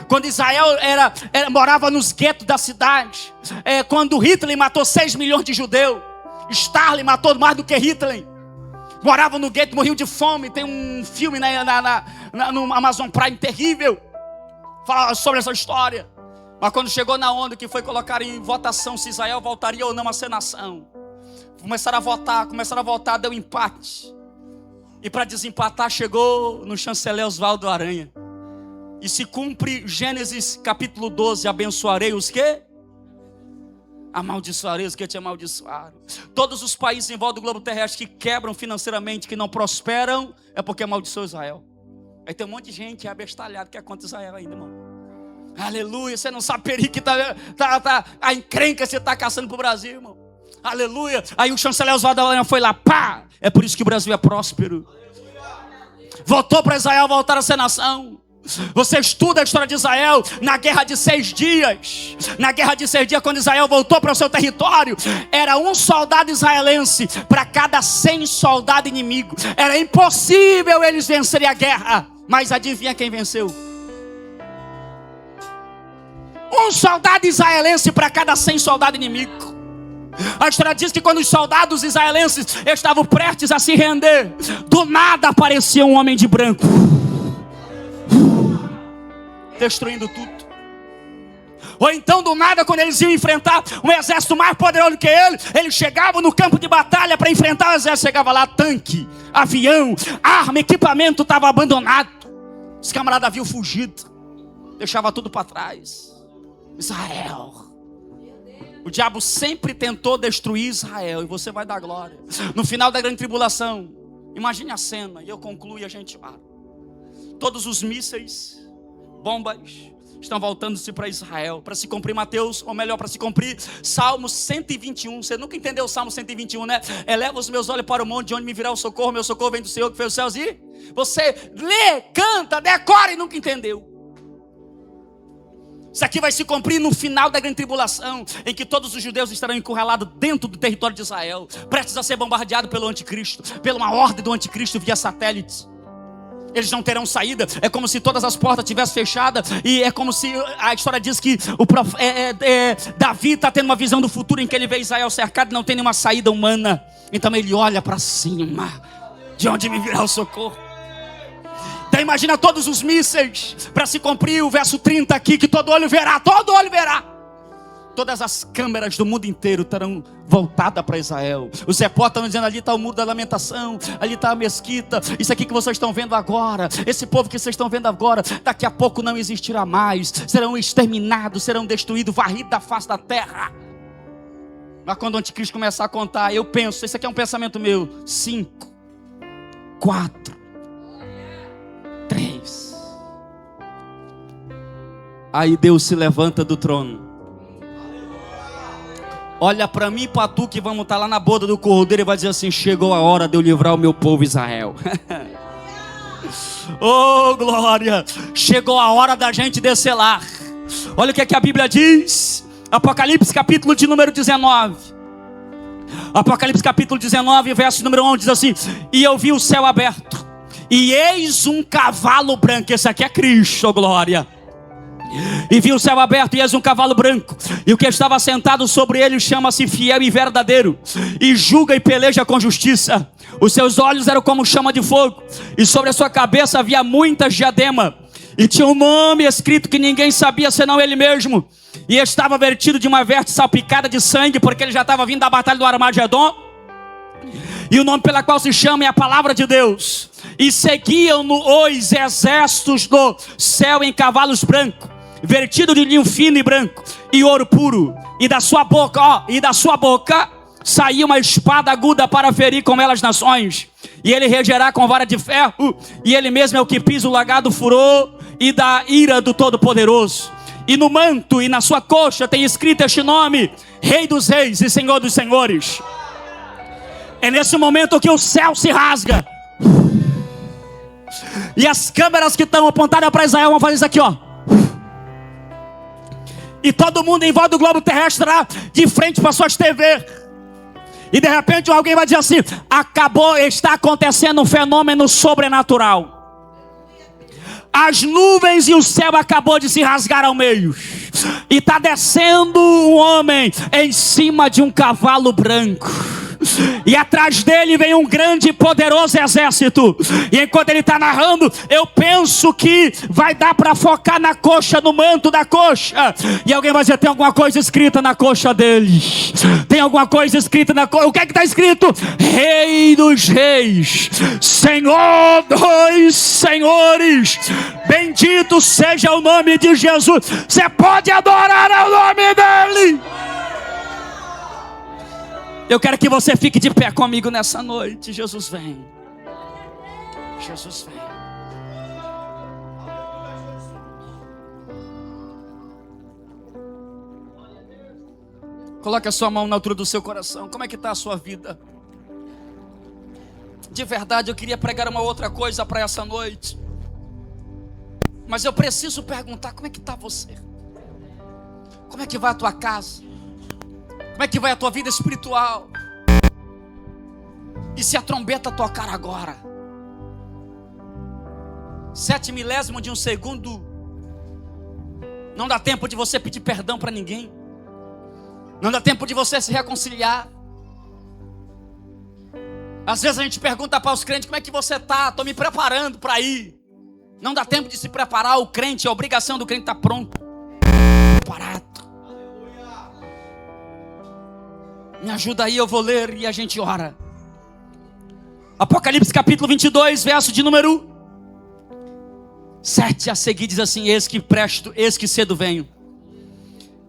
Quando Israel morava nos guetos da cidade, quando Hitler matou 6 milhões de judeus, Stalin matou mais do que Hitler, moravam no gueto, morriam de fome. Tem um filme no Amazon Prime terrível, fala sobre essa história. Mas quando chegou na onda que foi colocar em votação se Israel voltaria ou não a ser nação, começaram a votar, deu empate. E para desempatar chegou no chanceler Oswaldo Aranha. E se cumpre Gênesis capítulo 12, abençoarei os que? Amaldiçoarei os que te amaldiçoaram. Todos os países em volta do globo terrestre que quebram financeiramente, que não prosperam, é porque amaldiçoou Israel. Aí tem um monte de gente abestalhada que é contra Israel ainda, irmão. Aleluia, você não sabe perigo que a encrenca você está caçando para o Brasil, irmão. Aleluia. Aí o chanceler Oswaldo Aranha foi lá, pá. É por isso que o Brasil é próspero. Voltou para Israel, voltar a ser nação. Você estuda a história de Israel na guerra de 6 dias. Na guerra de 6 dias, quando Israel voltou para o seu território, era um soldado israelense para cada 100 soldados inimigos. Era impossível eles vencerem a guerra. Mas adivinha quem venceu? Um soldado israelense para cada 100 soldados inimigos. A história diz que quando os soldados israelenses estavam prestes a se render, do nada aparecia um homem de branco, destruindo tudo. Ou então do nada, quando eles iam enfrentar um exército mais poderoso que eles chegavam no campo de batalha para enfrentar o exército. Chegava lá tanque, avião, arma, equipamento estava abandonado. Os camaradas haviam fugido, deixava tudo para trás. Israel. O diabo sempre tentou destruir Israel, e você vai dar glória. No final da grande tribulação, imagine a cena, e eu concluo e a gente para. Todos os mísseis, bombas, estão voltando-se para Israel, para se cumprir Mateus, ou melhor, para se cumprir Salmo 121. Você nunca entendeu o Salmo 121, né? Eleva os meus olhos para o monte, de onde me virá o socorro. Meu socorro vem do Senhor que fez os céus. E você lê, canta, decora e nunca entendeu. Isso aqui vai se cumprir no final da grande tribulação, em que todos os judeus estarão encurralados dentro do território de Israel, prestes a ser bombardeados pelo anticristo, pela uma ordem do anticristo via satélite. Eles não terão saída. É como se todas as portas tivessem fechadas. E é como se a história diz que Davi está tendo uma visão do futuro, em que ele vê Israel cercado e não tem nenhuma saída humana. Então ele olha para cima, de onde me virá o socorro. Então imagina todos os mísseis, para se cumprir o verso 30 aqui, que todo olho verá, todo olho verá. Todas as câmeras do mundo inteiro estarão voltadas para Israel. Os repórteres estão dizendo, ali está o muro da lamentação, ali está a mesquita, isso aqui que vocês estão vendo agora, esse povo que vocês estão vendo agora, daqui a pouco não existirá mais, serão exterminados, serão destruídos, varridos da face da terra. Mas quando o anticristo começar a contar, eu penso, esse aqui é um pensamento meu, 5, 4, 3. Aí Deus se levanta do trono, olha para mim e para tu, que vamos estar lá na boda do cordeiro, e vai dizer assim: chegou a hora de eu livrar o meu povo Israel. Oh glória, chegou a hora da gente descer lá. Olha o que é que a Bíblia diz, Apocalipse capítulo de número 19. Apocalipse capítulo 19, verso número 11 diz assim: e eu vi o céu aberto, e eis um cavalo branco. Esse aqui é Cristo, oh glória. E vi o céu aberto, e eis um cavalo branco, e o que estava sentado sobre ele chama-se Fiel e Verdadeiro, e julga e peleja com justiça. Os seus olhos eram como chama de fogo, e sobre a sua cabeça havia muitas diademas, e tinha um nome escrito que ninguém sabia senão ele mesmo, e estava vertido de uma veste salpicada de sangue, porque ele já estava vindo da batalha do Armagedon. E o nome pela qual se chama é a palavra de Deus. E seguiam-no os exércitos do céu em cavalos brancos, vertido de linho fino e branco, e ouro puro. E da sua boca, saía uma espada aguda para ferir com ela as nações. E ele regerá com vara de ferro, e ele mesmo é o que pisa o lagar do furor e da ira do Todo-Poderoso. E no manto e na sua coxa tem escrito este nome: Rei dos Reis e Senhor dos Senhores. É nesse momento que o céu se rasga, e as câmeras que estão apontadas para Israel vão fazer isso aqui, ó. E todo mundo em volta do globo terrestre lá de frente para suas TV. E de repente alguém vai dizer assim: acabou, está acontecendo um fenômeno sobrenatural. As nuvens e o céu acabou de se rasgar ao meio, e está descendo um homem em cima de um cavalo branco, e atrás dele vem um grande e poderoso exército. E enquanto ele está narrando, eu penso que vai dar para focar na coxa, no manto da coxa. E alguém vai dizer: tem alguma coisa escrita na coxa dele, tem alguma coisa escrita na coxa. O que é que está escrito? Rei dos Reis, Senhor dos Senhores, bendito seja o nome de Jesus. Você pode adorar o nome dele. Eu quero que você fique de pé comigo nessa noite. Jesus vem. Jesus vem. Coloque a sua mão na altura do seu coração. Como é que está a sua vida? De verdade, eu queria pregar uma outra coisa para essa noite, mas eu preciso perguntar: como é que está você? Como é que vai a tua casa? Como é que vai a tua vida espiritual? E se a trombeta tocar agora, 7 milésimos de um segundo, não dá tempo de você pedir perdão para ninguém, não dá tempo de você se reconciliar. Às vezes a gente pergunta para os crentes: como é que você está? Estou me preparando para ir. Não dá tempo de se preparar. O crente, a obrigação do crente está pronto, preparado. Me ajuda aí, eu vou ler e a gente ora. Apocalipse capítulo 22, verso de número 7 a seguir diz assim: eis que presto, eis que cedo venho.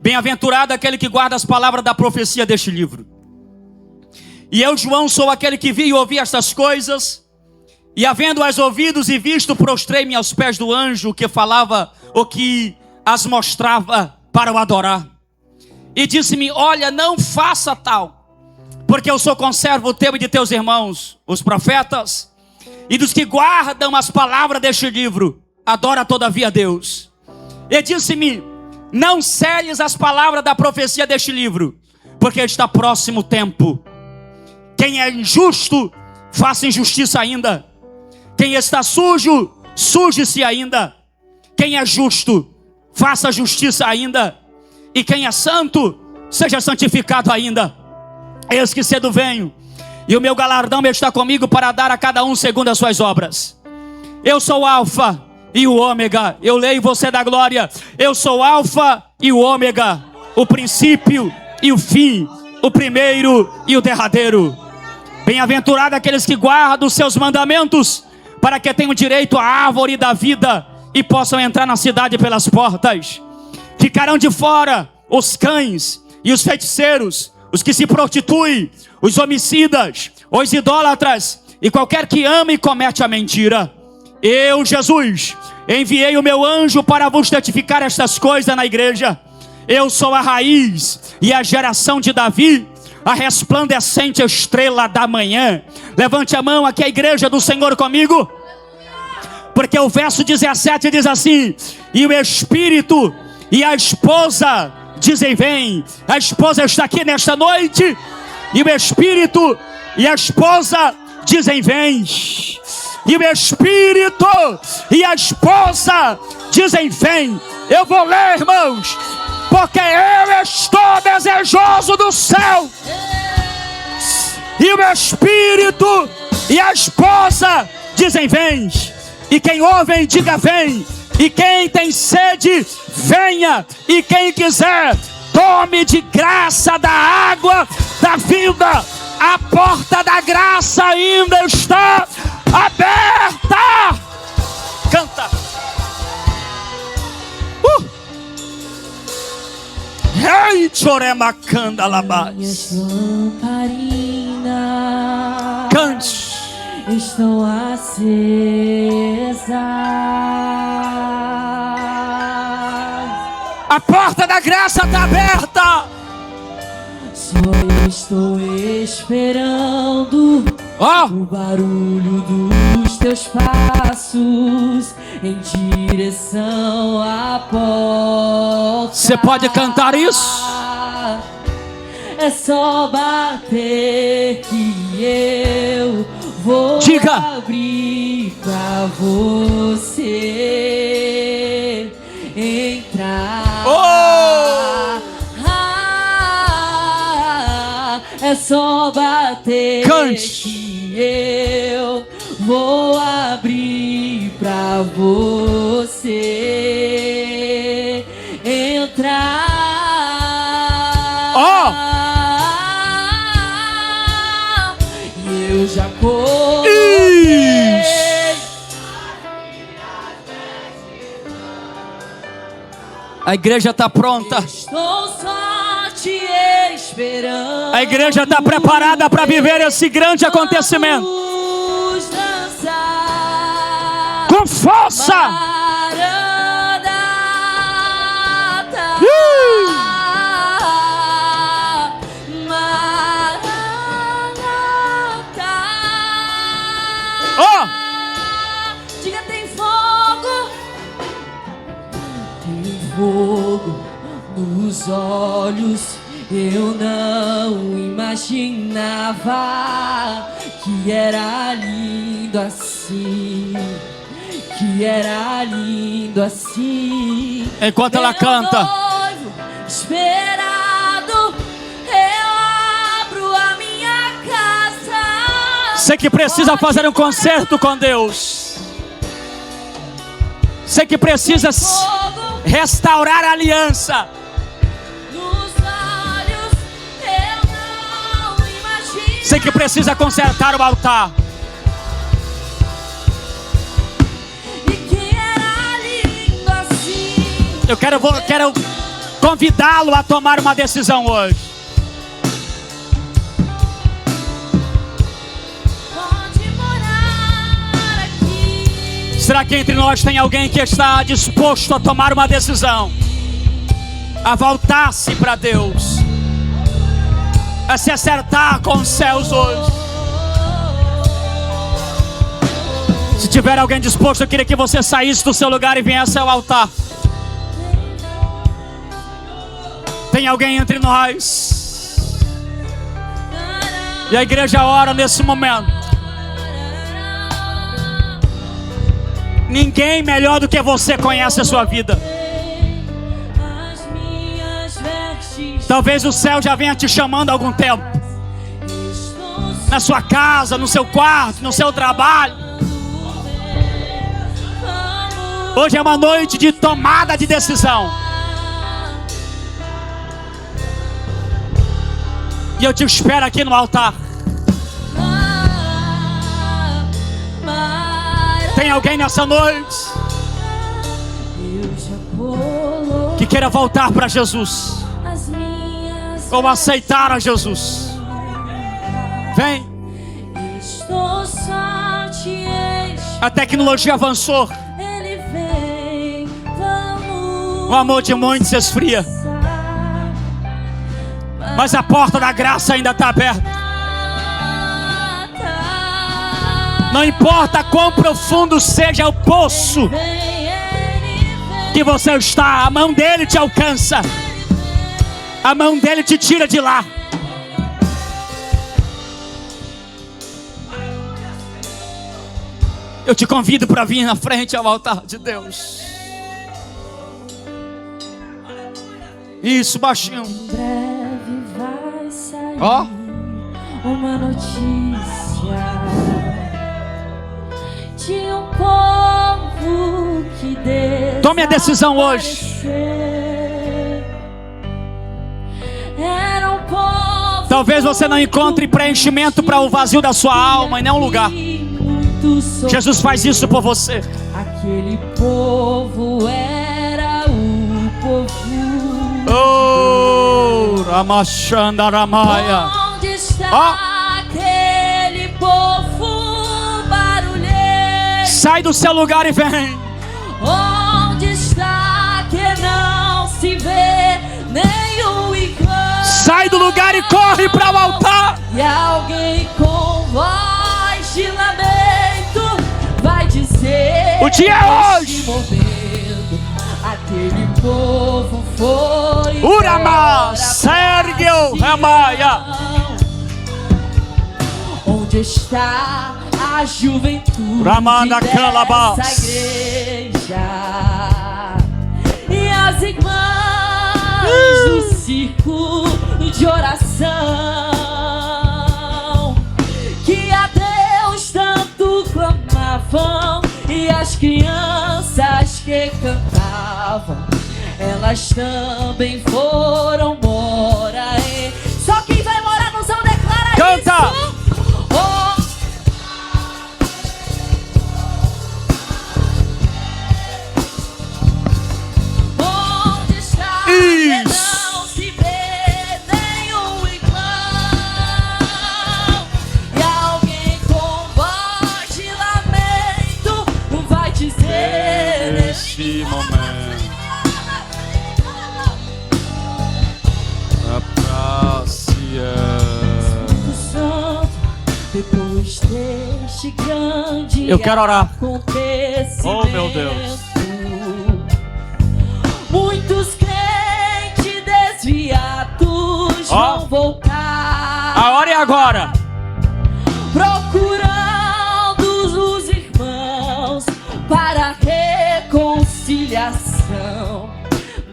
Bem-aventurado aquele que guarda as palavras da profecia deste livro. E eu, João, sou aquele que vi e ouvi estas coisas, e havendo-as ouvidos e visto, prostrei-me aos pés do anjo que falava, o que as mostrava, para o adorar. E disse-me: olha, não faça tal, porque eu sou conservo teu e de teus irmãos, os profetas, e dos que guardam as palavras deste livro. Adora todavia a Deus. E disse-me: não selles as palavras da profecia deste livro, porque está próximo o tempo. Quem é injusto, faça injustiça ainda. Quem está sujo, suje-se ainda. Quem é justo, faça justiça ainda. E quem é santo, seja santificado ainda. Eis que cedo venho, e o meu galardão está comigo para dar a cada um segundo as suas obras. Eu sou o Alfa e o Ômega. Eu leio, você dá glória. Eu sou o Alfa e o Ômega, o princípio e o fim, o primeiro e o derradeiro. Bem-aventurado aqueles que guardam os seus mandamentos, para que tenham direito à árvore da vida e possam entrar na cidade pelas portas. Ficarão de fora os cães e os feiticeiros, os que se prostituem, os homicidas, os idólatras e qualquer que ama e comete a mentira. Eu, Jesus, enviei o meu anjo para vos testificar estas coisas na igreja. Eu sou a raiz e a geração de Davi, a resplandecente estrela da manhã. Levante a mão aqui, a igreja do Senhor comigo. Porque o verso 17 diz assim: e o Espírito e a esposa dizem vem. A esposa está aqui nesta noite. E o Espírito e a esposa dizem vem. E o Espírito e a esposa dizem vem. Eu vou ler, irmãos, porque eu estou desejoso do céu. E o Espírito e a esposa dizem vem. E quem ouve diga vem. E quem tem sede venha. E quem quiser tome de graça da água da vida. A porta da graça ainda está aberta. Canta. Ei, choremacanda labás. Cante. Estão acesas. A porta da graça está aberta. Só eu estou esperando o barulho dos teus passos em direção à porta. Você pode cantar isso? É só bater que eu vou abrir pra você entrar. É só bater que eu vou abrir pra você entrar. Eu já coloquei. A igreja está pronta. Estou só te esperando. A igreja está preparada para viver esse grande acontecimento. Com força. Diga, tem fogo. Tem fogo nos olhos. Eu não imaginava que era lindo assim. Que era lindo assim. Enquanto ela canta, noivo esperado, eu abro a minha casa. você que precisa fazer um concerto com Deus, você que precisa restaurar a aliança, você que precisa consertar o altar. Eu quero convidá-lo a tomar uma decisão hoje. Pode morar aqui. Será que entre nós tem alguém que está disposto a tomar uma decisão? A voltar-se para Deus, a se acertar com os céus hoje? Se tiver alguém disposto, eu queria que você saísse do seu lugar e viesse ao altar. Tem alguém entre nós? E a igreja ora nesse momento. Ninguém melhor do que você conhece a sua vida. Talvez o céu já venha te chamando há algum tempo. Na sua casa, no seu quarto, no seu trabalho. Hoje é uma noite de tomada de decisão. E eu te espero aqui no altar. Tem alguém nessa noite que queira voltar para Jesus ou aceitar a Jesus? Vem. A tecnologia avançou. O amor de muitos se esfria, mas a porta da graça ainda está aberta. Não importa quão profundo seja o poço que você está, a mão dele te alcança, a mão dele te tira de lá. Eu te convido para vir na frente ao altar de Deus. Isso, baixinho. Em breve vai sair Ó. uma notícia de um povo que Tome a decisão hoje. Era um povo. Talvez você não encontre preenchimento para o vazio da sua alma em nenhum lugar. Jesus faz isso por você. Aquele povo era o povo. Oh, Ramachanda Ramaya. Onde está aquele povo barulhento? Sai do seu lugar e vem. Onde está que não se vê nenhum igual? Sai do lugar e corre para o altar. E alguém com voz de lamento vai dizer: o dia é hoje. neste momento, aquele povo foi Urama, Sérgio Ramaya. Onde está a juventude Ramanda Calabas. dessa igreja? E as irmãs do círculo de oração que a Deus tanto clamavam, e as crianças que cantavam, elas também foram morar em... Só quem vai morar no céu declara Canta. isso. Oh. Onde está que não se vê nenhum igual? E alguém com voz de lamento vai dizer Neste momento. Depois deste grande Eu quero orar. acontecimento, Oh, meu Deus. muitos crentes desviados vão voltar. A hora é agora. Procurando os irmãos para reconciliação,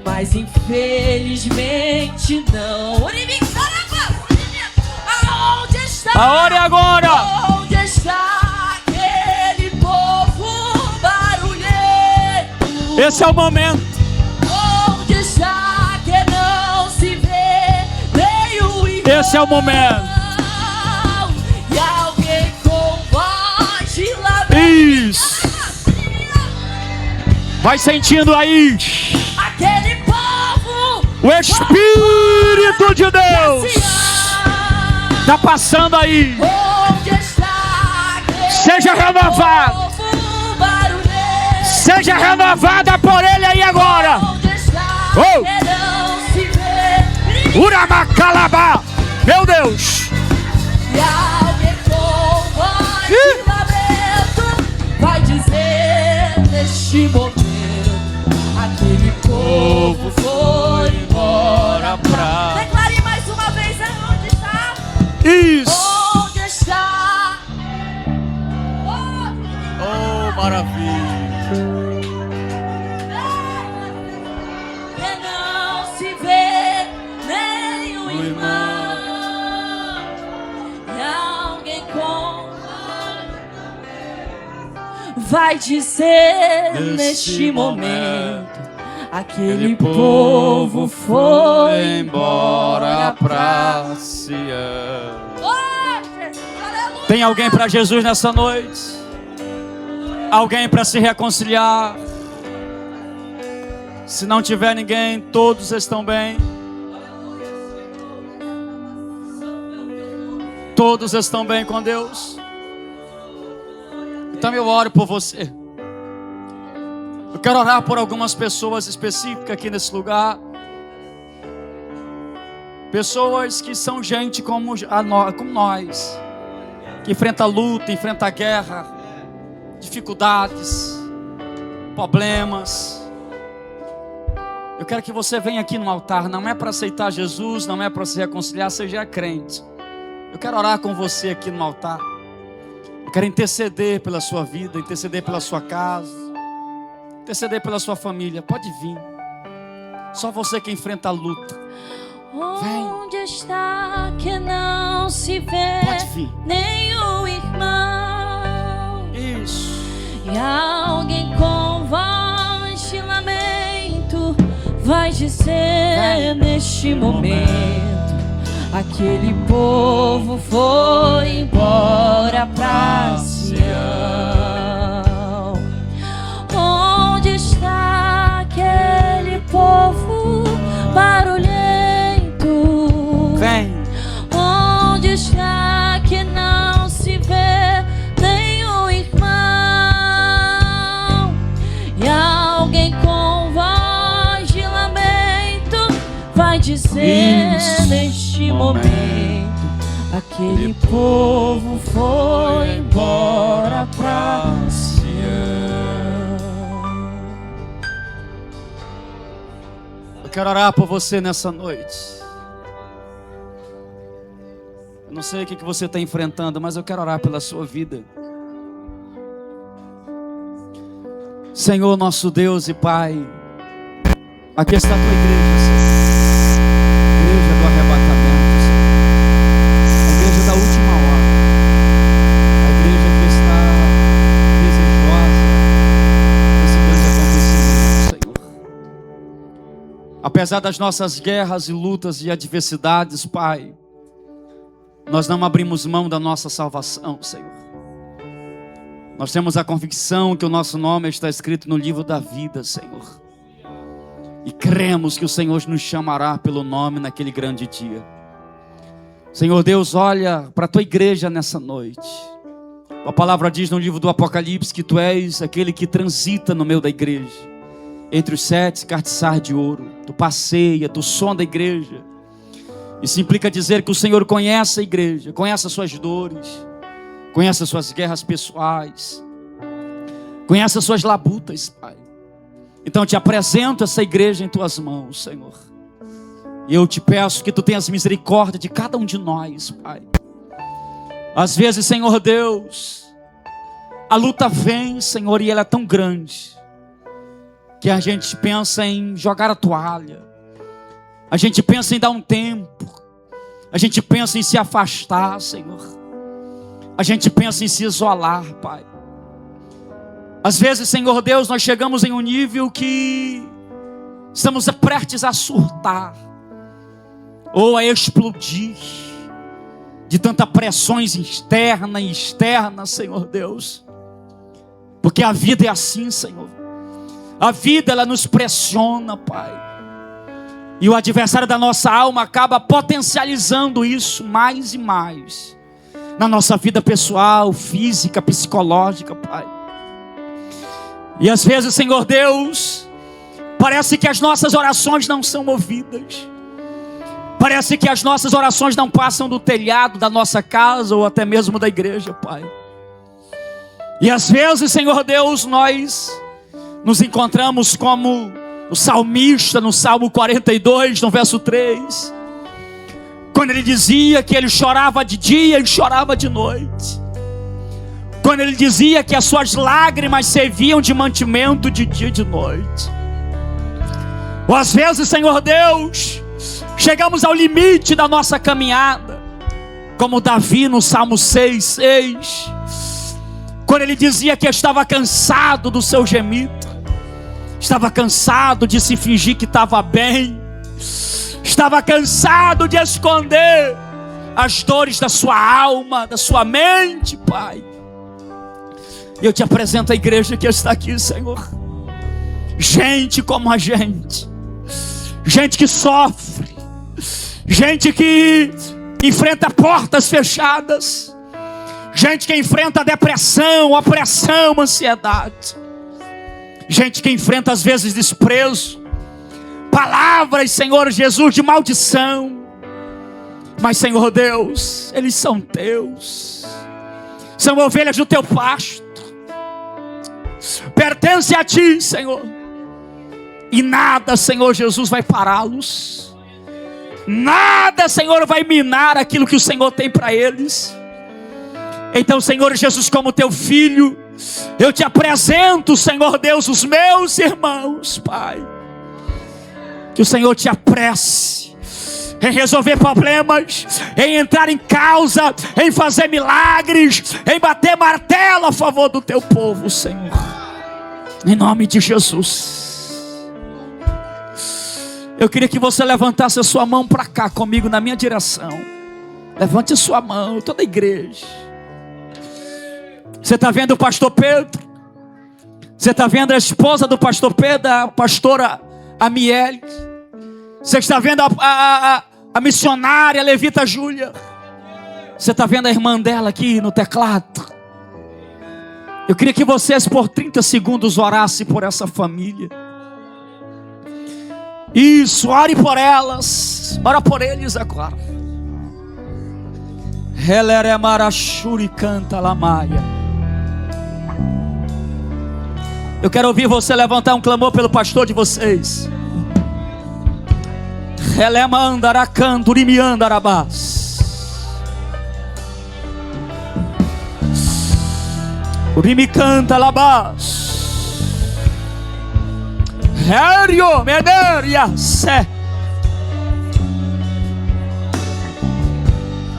mas infelizmente não. Aonde está? A hora é agora. Onde está aquele povo barulhento? Esse é o momento. Onde está que não se vê nenhum igual? Esse é o momento. E alguém com voz de lamento. Isso. Vai sentindo aí. Aquele povo. O Espírito de Deus está passando aí. Onde está aquele Seja renovado. povo barulhento? Seja renovada por Ele aí agora. Onde está Oh. que não se vê? Uramacalabá. Meu Deus. E alguém com voz de lamento vai dizer neste momento: aquele povo foi embora pra... Declare mais uma vez onde está. Isso. Onde está? Oh, maravilha. Que não se vê nenhum irmão. E alguém com vai dizer neste momento: aquele povo foi embora pra Sião. Tem alguém para Jesus nessa noite? Alguém para se reconciliar? Se não tiver ninguém, todos estão bem. Todos estão bem com Deus. Então eu oro por você. Eu quero orar por algumas pessoas específicas aqui nesse lugar. Pessoas que são gente como nós, que enfrenta luta, enfrenta guerra, dificuldades, problemas. Eu quero que você venha aqui no altar. Não é para aceitar Jesus, não é para se reconciliar, seja crente. Eu quero orar com você aqui no altar. Eu quero interceder pela sua vida, interceder pela sua casa, interceder pela sua família. Pode vir. Só você que enfrenta a luta. Vem. Onde está que não se vê Pode vir. nenhum irmão? Isso. E alguém com voz de lamento vai dizer neste momento: aquele povo foi embora pra Sião. Onde está aquele povo barulhento? Vem. Onde está que não se vê nenhum irmão? E alguém com voz de lamento vai dizer neste momento: aquele povo foi embora pra Sião. Eu quero orar por você nessa noite. Eu não sei o que você está enfrentando, mas eu quero orar pela sua vida. Senhor, nosso Deus e Pai, aqui está a tua igreja, Senhor. Igreja do arrebatamento, Senhor. A igreja da última hora. A igreja que está desejosa desse grande acontecimento, Senhor. Apesar das nossas guerras e lutas e adversidades, Pai, nós não abrimos mão da nossa salvação, Senhor. Nós temos a convicção que o nosso nome está escrito no livro da vida, Senhor. E cremos que o Senhor nos chamará pelo nome naquele grande dia. Senhor Deus, olha para a tua igreja nessa noite. A palavra diz no livro do Apocalipse que tu és aquele que transita no meio da igreja, entre os 7 cartiçais de ouro. Tu passeia, tu sonda a igreja. Isso implica dizer que o Senhor conhece a igreja, conhece as suas dores, conhece as suas guerras pessoais, conhece as suas labutas, Pai. Então eu te apresento essa igreja em tuas mãos, Senhor. E eu te peço que tu tenhas misericórdia de cada um de nós, Pai. Às vezes, Senhor Deus, a luta vem, Senhor, e ela é tão grande que a gente pensa em jogar a toalha. A gente pensa em dar um tempo. A gente pensa em se afastar, Senhor. A gente pensa em se isolar, Pai. Às vezes, Senhor Deus, nós chegamos em um nível que estamos prestes a surtar ou a explodir de tantas pressões internas e externas, Senhor Deus. Porque a vida é assim, Senhor. A vida, ela nos pressiona, Pai. E o adversário da nossa alma acaba potencializando isso mais e mais na nossa vida pessoal, física, psicológica, Pai. E às vezes, Senhor Deus, parece que as nossas orações não são ouvidas. Parece que as nossas orações não passam do telhado da nossa casa ou até mesmo da igreja, Pai. E às vezes, Senhor Deus, nós nos encontramos como o salmista no Salmo 42, no verso 3, quando ele dizia que ele chorava de dia e chorava de noite, quando ele dizia que as suas lágrimas serviam de mantimento de dia e de noite. Ou às vezes, Senhor Deus, chegamos ao limite da nossa caminhada, como Davi no Salmo 6, quando ele dizia que estava cansado do seu gemido, estava cansado de se fingir que estava bem, estava cansado de esconder as dores da sua alma, da sua mente, Pai. E eu te apresento a igreja que está aqui, Senhor. Gente como a gente, gente que sofre, gente que enfrenta portas fechadas, gente que enfrenta depressão, opressão, ansiedade, gente que enfrenta às vezes desprezo, palavras, Senhor Jesus, de maldição. Mas, Senhor Deus, eles são teus, são ovelhas do teu pasto, pertence a ti, Senhor. E nada, Senhor Jesus, vai pará-los. Nada, Senhor, vai minar aquilo que o Senhor tem para eles. Então, Senhor Jesus, como teu filho, eu te apresento, Senhor Deus, os meus irmãos, Pai. Que o Senhor te apresse em resolver problemas, em entrar em causa, em fazer milagres, em bater martelo a favor do teu povo, Senhor. Em nome de Jesus. Eu queria que você levantasse a sua mão para cá comigo, na minha direção. Levante a sua mão, toda a igreja. Você está vendo o pastor Pedro? Você está vendo a esposa do pastor Pedro, a pastora Amiele? Você está vendo a missionária Levita Júlia? Você está vendo a irmã dela aqui no teclado? Eu queria que vocês por 30 segundos orassem por essa família. Isso, ore por elas. Ora por eles agora. Heleremarachuri canta lamaia. Eu quero ouvir você levantar um clamor pelo pastor de vocês. Helemandaracandurimiandarabás. Urimi canta labás. Hério, Mederia, Sé.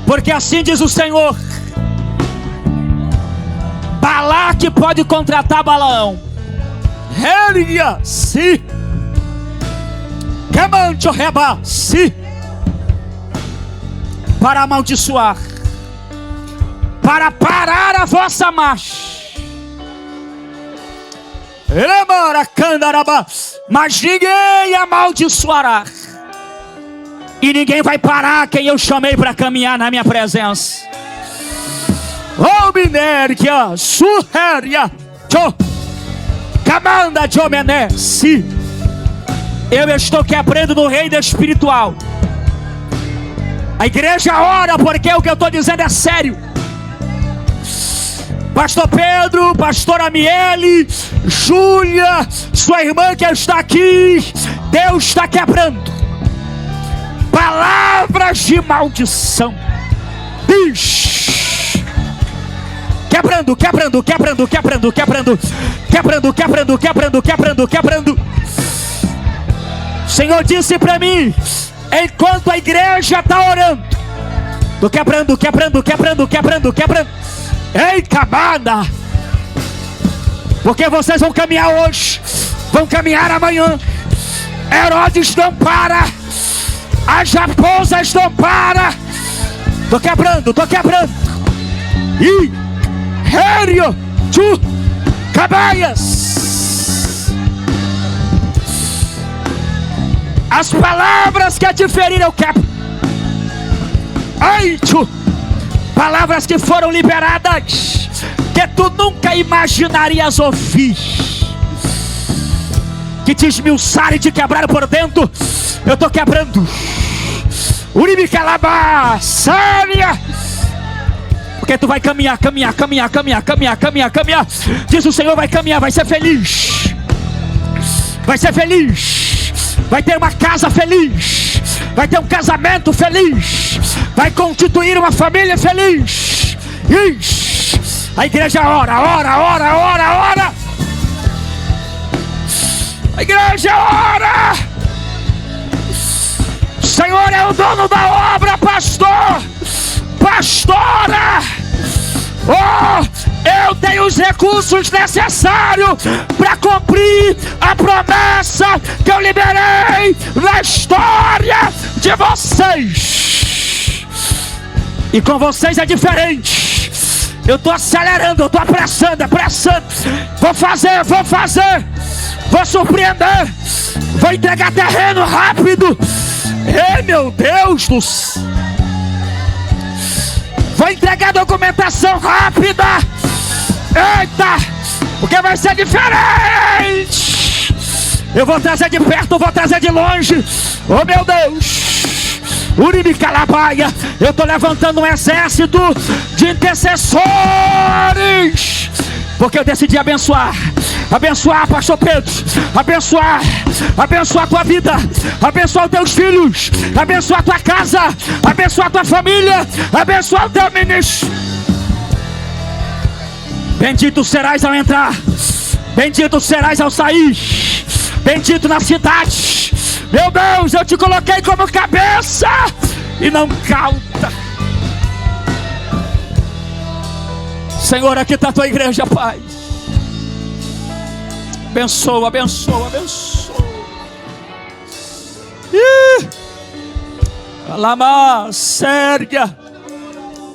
Porque assim diz o Senhor: Balaque pode contratar Balaão. Héria, si. Quemancho reba, si. Para amaldiçoar, para parar a vossa marcha. Mas ninguém amaldiçoará, e ninguém vai parar quem eu chamei para caminhar na minha presença. Oh, Minergia, Suheria, Camanda Jomenesi. Eu estou quebrando no reino espiritual. A igreja ora, porque o que eu estou dizendo é sério. Pastor Pedro, pastor Amiele, Júlia, sua irmã que está aqui, Deus está quebrando palavras de maldição. Ixi. Quebrando. O Senhor disse para mim, enquanto a igreja está orando, tô quebrando. Ei, cabana, porque vocês vão caminhar hoje, vão caminhar amanhã. Herodes não para, as raposas não para. Tô quebrando. E Hério, tu cabaias. As palavras que te feriram eu quebro. Ai, tu. Palavras que foram liberadas, que tu nunca imaginarias ouvir, que te esmiuçaram e te quebraram por dentro. Eu estou quebrando. Uribicalabá, Sária. Porque tu vai caminhar. Diz o Senhor, vai caminhar, vai ser feliz. Vai ter uma casa feliz. Vai ter um casamento feliz. Vai constituir uma família feliz. Ixi. A igreja ora. A igreja ora. O Senhor é o dono da obra, pastor. Pastora. Oh, eu tenho os recursos necessários para cumprir a promessa que eu liberei na história de vocês. E com vocês é diferente. Eu estou acelerando, eu estou apressando. Vou fazer, vou surpreender, vou entregar terreno rápido. Ei, meu Deus do céu. Vou entregar documentação rápida. Eita, porque vai ser diferente. Eu vou trazer de perto, eu vou trazer de longe. Oh, meu Deus. Uribe Calabaia, eu estou levantando um exército de intercessores, porque eu decidi abençoar, pastor Pedro, abençoar a tua vida, abençoar os teus filhos, abençoar a tua casa, abençoar a tua família, abençoar o teu ministério. Bendito serás ao entrar, bendito serás ao sair, bendito na cidade. Meu Deus, eu te coloquei como cabeça e não cauda. Senhor, aqui está a tua igreja, Pai. Abençoa. Alama, Sérgia.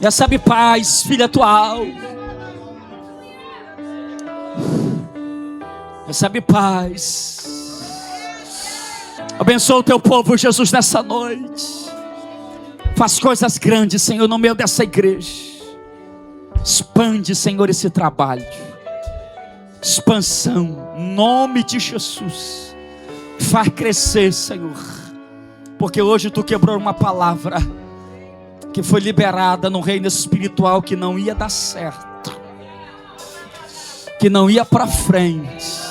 Recebe paz, filha atual. Recebe paz. Abençoa o teu povo, Jesus, nessa noite. Faz coisas grandes, Senhor, no meio dessa igreja. Expande, Senhor, esse trabalho. Expansão, em nome de Jesus. Faz crescer, Senhor. Porque hoje tu quebrou uma palavra que foi liberada no reino espiritual, que não ia dar certo, que não ia para frente.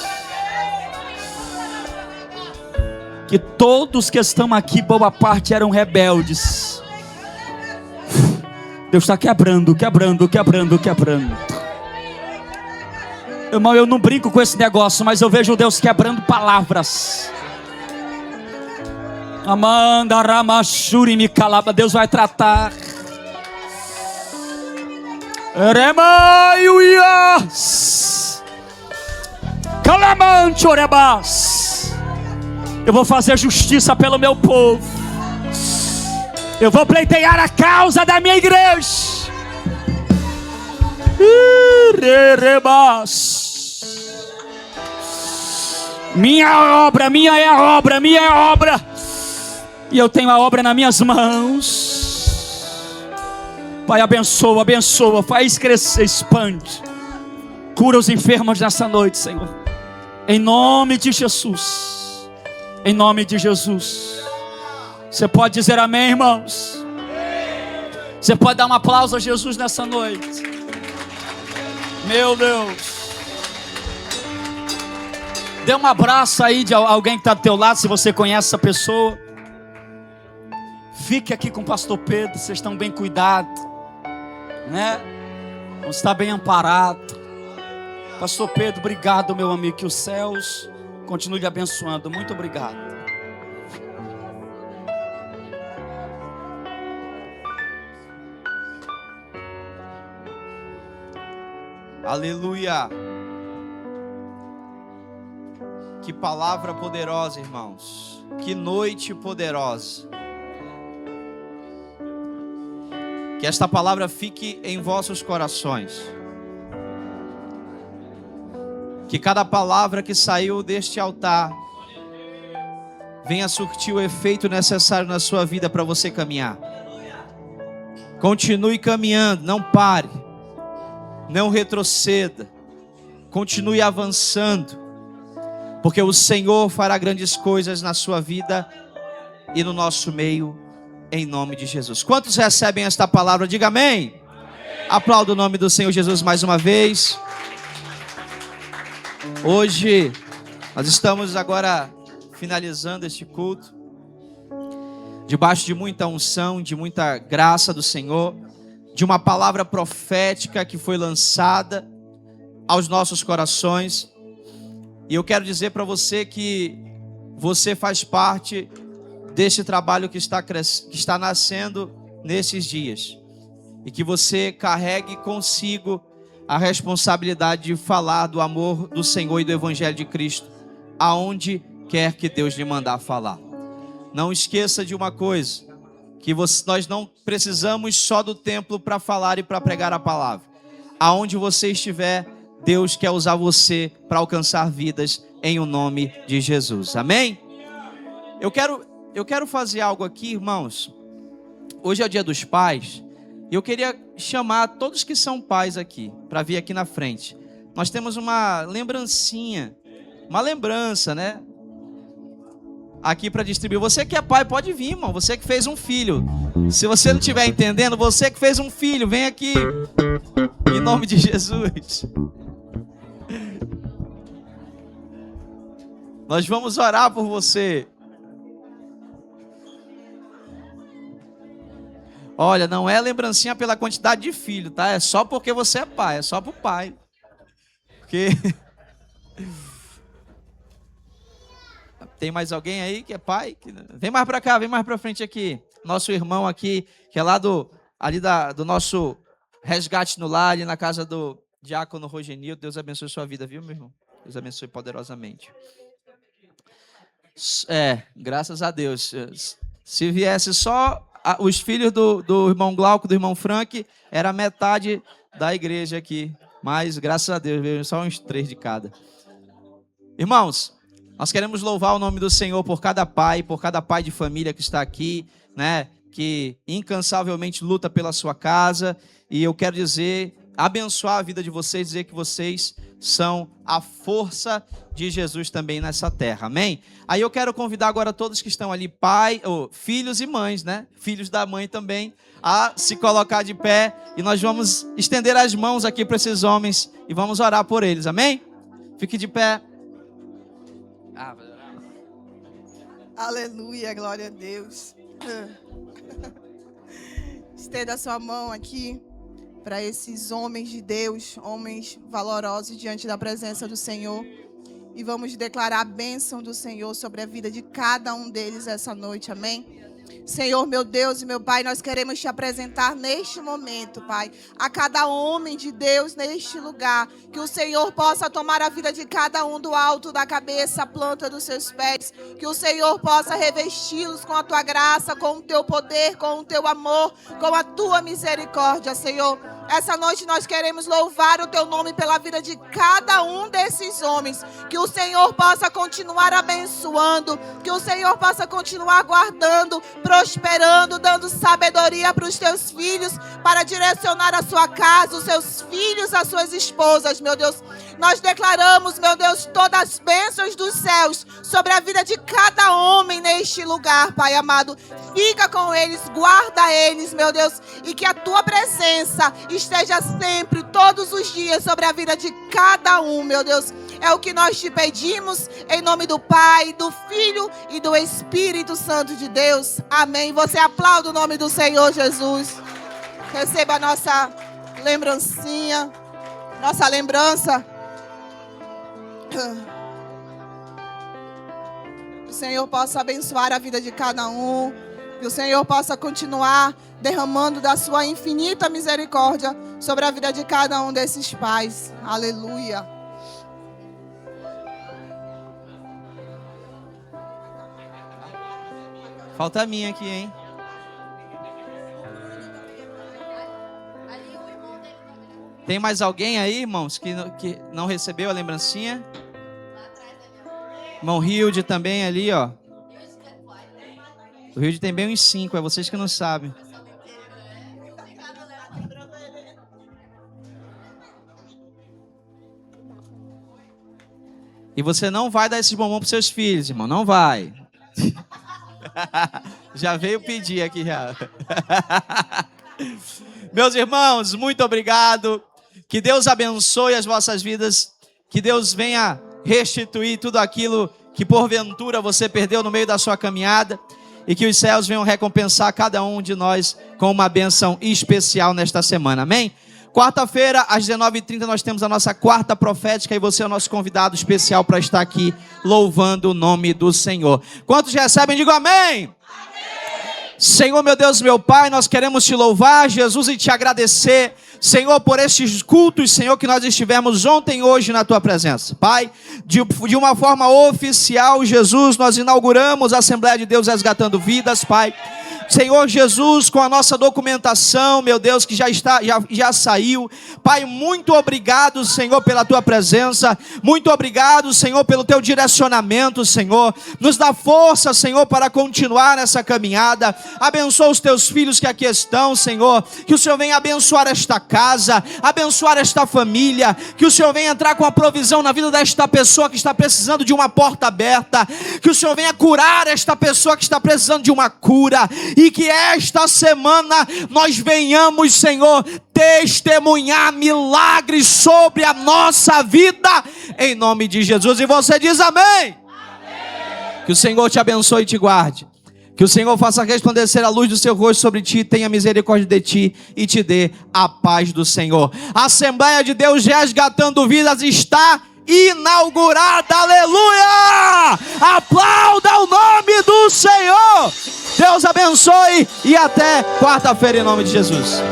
Que todos que estão aqui, boa parte, eram rebeldes. Deus está quebrando. Irmão, eu não brinco com esse negócio, mas eu vejo Deus quebrando palavras. Amanda Ramachuri me calaba. Deus vai tratar. Remaiuias Calamante Orebas. Eu vou fazer justiça pelo meu povo. Eu vou pleitear a causa da minha igreja. Minha é a obra. E eu tenho a obra nas minhas mãos. Pai, abençoa, faz crescer, expande. Cura os enfermos nessa noite, Senhor. Em nome de Jesus. Em nome de Jesus. Você pode dizer amém, irmãos? Você pode dar um aplauso a Jesus nessa noite. Meu Deus. Dê um abraço aí de alguém que está do teu lado, se você conhece essa pessoa. Fique aqui com o pastor Pedro, vocês estão bem cuidados, né? Vamos estar bem amparados. Pastor Pedro, obrigado, meu amigo, que os céus continue lhe abençoando. Muito obrigado. Aleluia. Que palavra poderosa, irmãos. Que noite poderosa. Que esta palavra fique em vossos corações. Que cada palavra que saiu deste altar venha surtir o efeito necessário na sua vida para você caminhar. Continue caminhando, não pare, não retroceda, continue avançando, porque o Senhor fará grandes coisas na sua vida e no nosso meio, em nome de Jesus. Quantos recebem esta palavra? Diga amém. Aplauda o nome do Senhor Jesus mais uma vez. Hoje nós estamos agora finalizando este culto, debaixo de muita unção, de muita graça do Senhor, de uma palavra profética que foi lançada aos nossos corações. E eu quero dizer para você que você faz parte deste trabalho que está nascendo nesses dias, e que você carregue consigo a responsabilidade de falar do amor do Senhor e do Evangelho de Cristo aonde quer que Deus lhe mandar falar. Não esqueça de uma coisa, que nós não precisamos só do templo para falar e para pregar a palavra. Aonde você estiver, Deus quer usar você para alcançar vidas em o nome de Jesus. Amém? Eu quero fazer algo aqui, irmãos. Hoje é o Dia dos Pais. E eu queria chamar todos que são pais aqui, para vir aqui na frente. Nós temos uma lembrancinha, uma lembrança, né? Aqui para distribuir. Você que é pai, pode vir, irmão. Você que fez um filho. Se você não estiver entendendo, você que fez um filho, vem aqui. Em nome de Jesus. Nós vamos orar por você. Olha, não é lembrancinha pela quantidade de filho, tá? É só porque você é pai, é só pro pai. Porque... Tem mais alguém aí que é pai? Vem mais para cá, vem mais para frente aqui. Nosso irmão aqui, que é lá do nosso resgate no lar, ali na casa do diácono Rogenil. Deus abençoe sua vida, viu, meu irmão? Deus abençoe poderosamente. Graças a Deus. Se viesse só os filhos do irmão Glauco, do irmão Frank, era metade da igreja aqui. Mas, graças a Deus, veio só uns 3 de cada. Irmãos, nós queremos louvar o nome do Senhor por cada pai de família que está aqui, né? Que incansavelmente luta pela sua casa. E eu quero dizer, abençoar a vida de vocês, dizer que vocês são a força de Jesus também nessa terra, amém? Aí eu quero convidar agora todos que estão ali, filhos e mães, né? Filhos da mãe também, a se colocar de pé. E nós vamos estender as mãos aqui para esses homens e vamos orar por eles, amém? Fique de pé. Aleluia, glória a Deus. Estenda a sua mão aqui para esses homens de Deus, homens valorosos diante da presença do Senhor. E vamos declarar a bênção do Senhor sobre a vida de cada um deles essa noite, amém? Senhor, meu Deus e meu Pai, nós queremos te apresentar neste momento, Pai, a cada homem de Deus neste lugar, que o Senhor possa tomar a vida de cada um do alto da cabeça, a planta dos seus pés, que o Senhor possa revesti-los com a tua graça, com o teu poder, com o teu amor, com a tua misericórdia, Senhor. Essa noite nós queremos louvar o teu nome pela vida de cada um desses homens. Que o Senhor possa continuar abençoando. Que o Senhor possa continuar guardando, prosperando, dando sabedoria para os teus filhos, para direcionar a sua casa, os seus filhos, as suas esposas, meu Deus. Nós declaramos, meu Deus, todas as bênçãos dos céus sobre a vida de cada homem neste lugar, Pai amado. Fica com eles, guarda eles, meu Deus, e que a tua presença esteja sempre, todos os dias, sobre a vida de cada um, meu Deus. É o que nós te pedimos, em nome do Pai, do Filho e do Espírito Santo de Deus. Amém. Você aplauda o nome do Senhor Jesus. Receba a nossa lembrancinha, nossa lembrança. Que o Senhor possa abençoar a vida de cada um. Que o Senhor possa continuar derramando da sua infinita misericórdia sobre a vida de cada um desses pais. Aleluia. Falta a minha aqui, hein? Tem mais alguém aí, irmãos, que não recebeu a lembrancinha? Irmão Hilde também ali, ó. O Hilde tem bem uns 5, é vocês que não sabem. E você não vai dar esses bombons para seus filhos, irmão, não vai. Já veio pedir aqui já. Meus irmãos, muito obrigado. Que Deus abençoe as vossas vidas. Que Deus venha restituir tudo aquilo que porventura você perdeu no meio da sua caminhada. E que os céus venham recompensar cada um de nós com uma bênção especial nesta semana. Amém? Quarta-feira, às 19h30, nós temos a nossa quarta profética. E você é o nosso convidado especial para estar aqui louvando o nome do Senhor. Quantos recebem? Digam amém! Senhor, meu Deus, meu Pai, nós queremos te louvar, Jesus, e te agradecer. Senhor, por estes cultos, Senhor, que nós estivemos ontem e hoje na Tua presença. Pai, de uma forma oficial, Jesus, nós inauguramos a Assembleia de Deus Resgatando Vidas, Pai. Senhor Jesus, com a nossa documentação, meu Deus, que já saiu. Pai, muito obrigado, Senhor, pela Tua presença. Muito obrigado, Senhor, pelo Teu direcionamento, Senhor. Nos dá força, Senhor, para continuar nessa caminhada. Abençoa os Teus filhos que aqui estão, Senhor. Que o Senhor venha abençoar esta casa, abençoar esta família. Que o Senhor venha entrar com a provisão na vida desta pessoa que está precisando de uma porta aberta. Que o Senhor venha curar esta pessoa que está precisando de uma cura. E que esta semana nós venhamos, Senhor, testemunhar milagres sobre a nossa vida, em nome de Jesus. E você diz amém? Amém. Que o Senhor te abençoe e te guarde. Que o Senhor faça resplandecer a luz do seu rosto sobre ti, tenha misericórdia de ti e te dê a paz do Senhor. A Assembleia de Deus Resgatando Vidas está inaugurada, aleluia! Aplauda o nome do Senhor. Deus abençoe e até quarta-feira em nome de Jesus.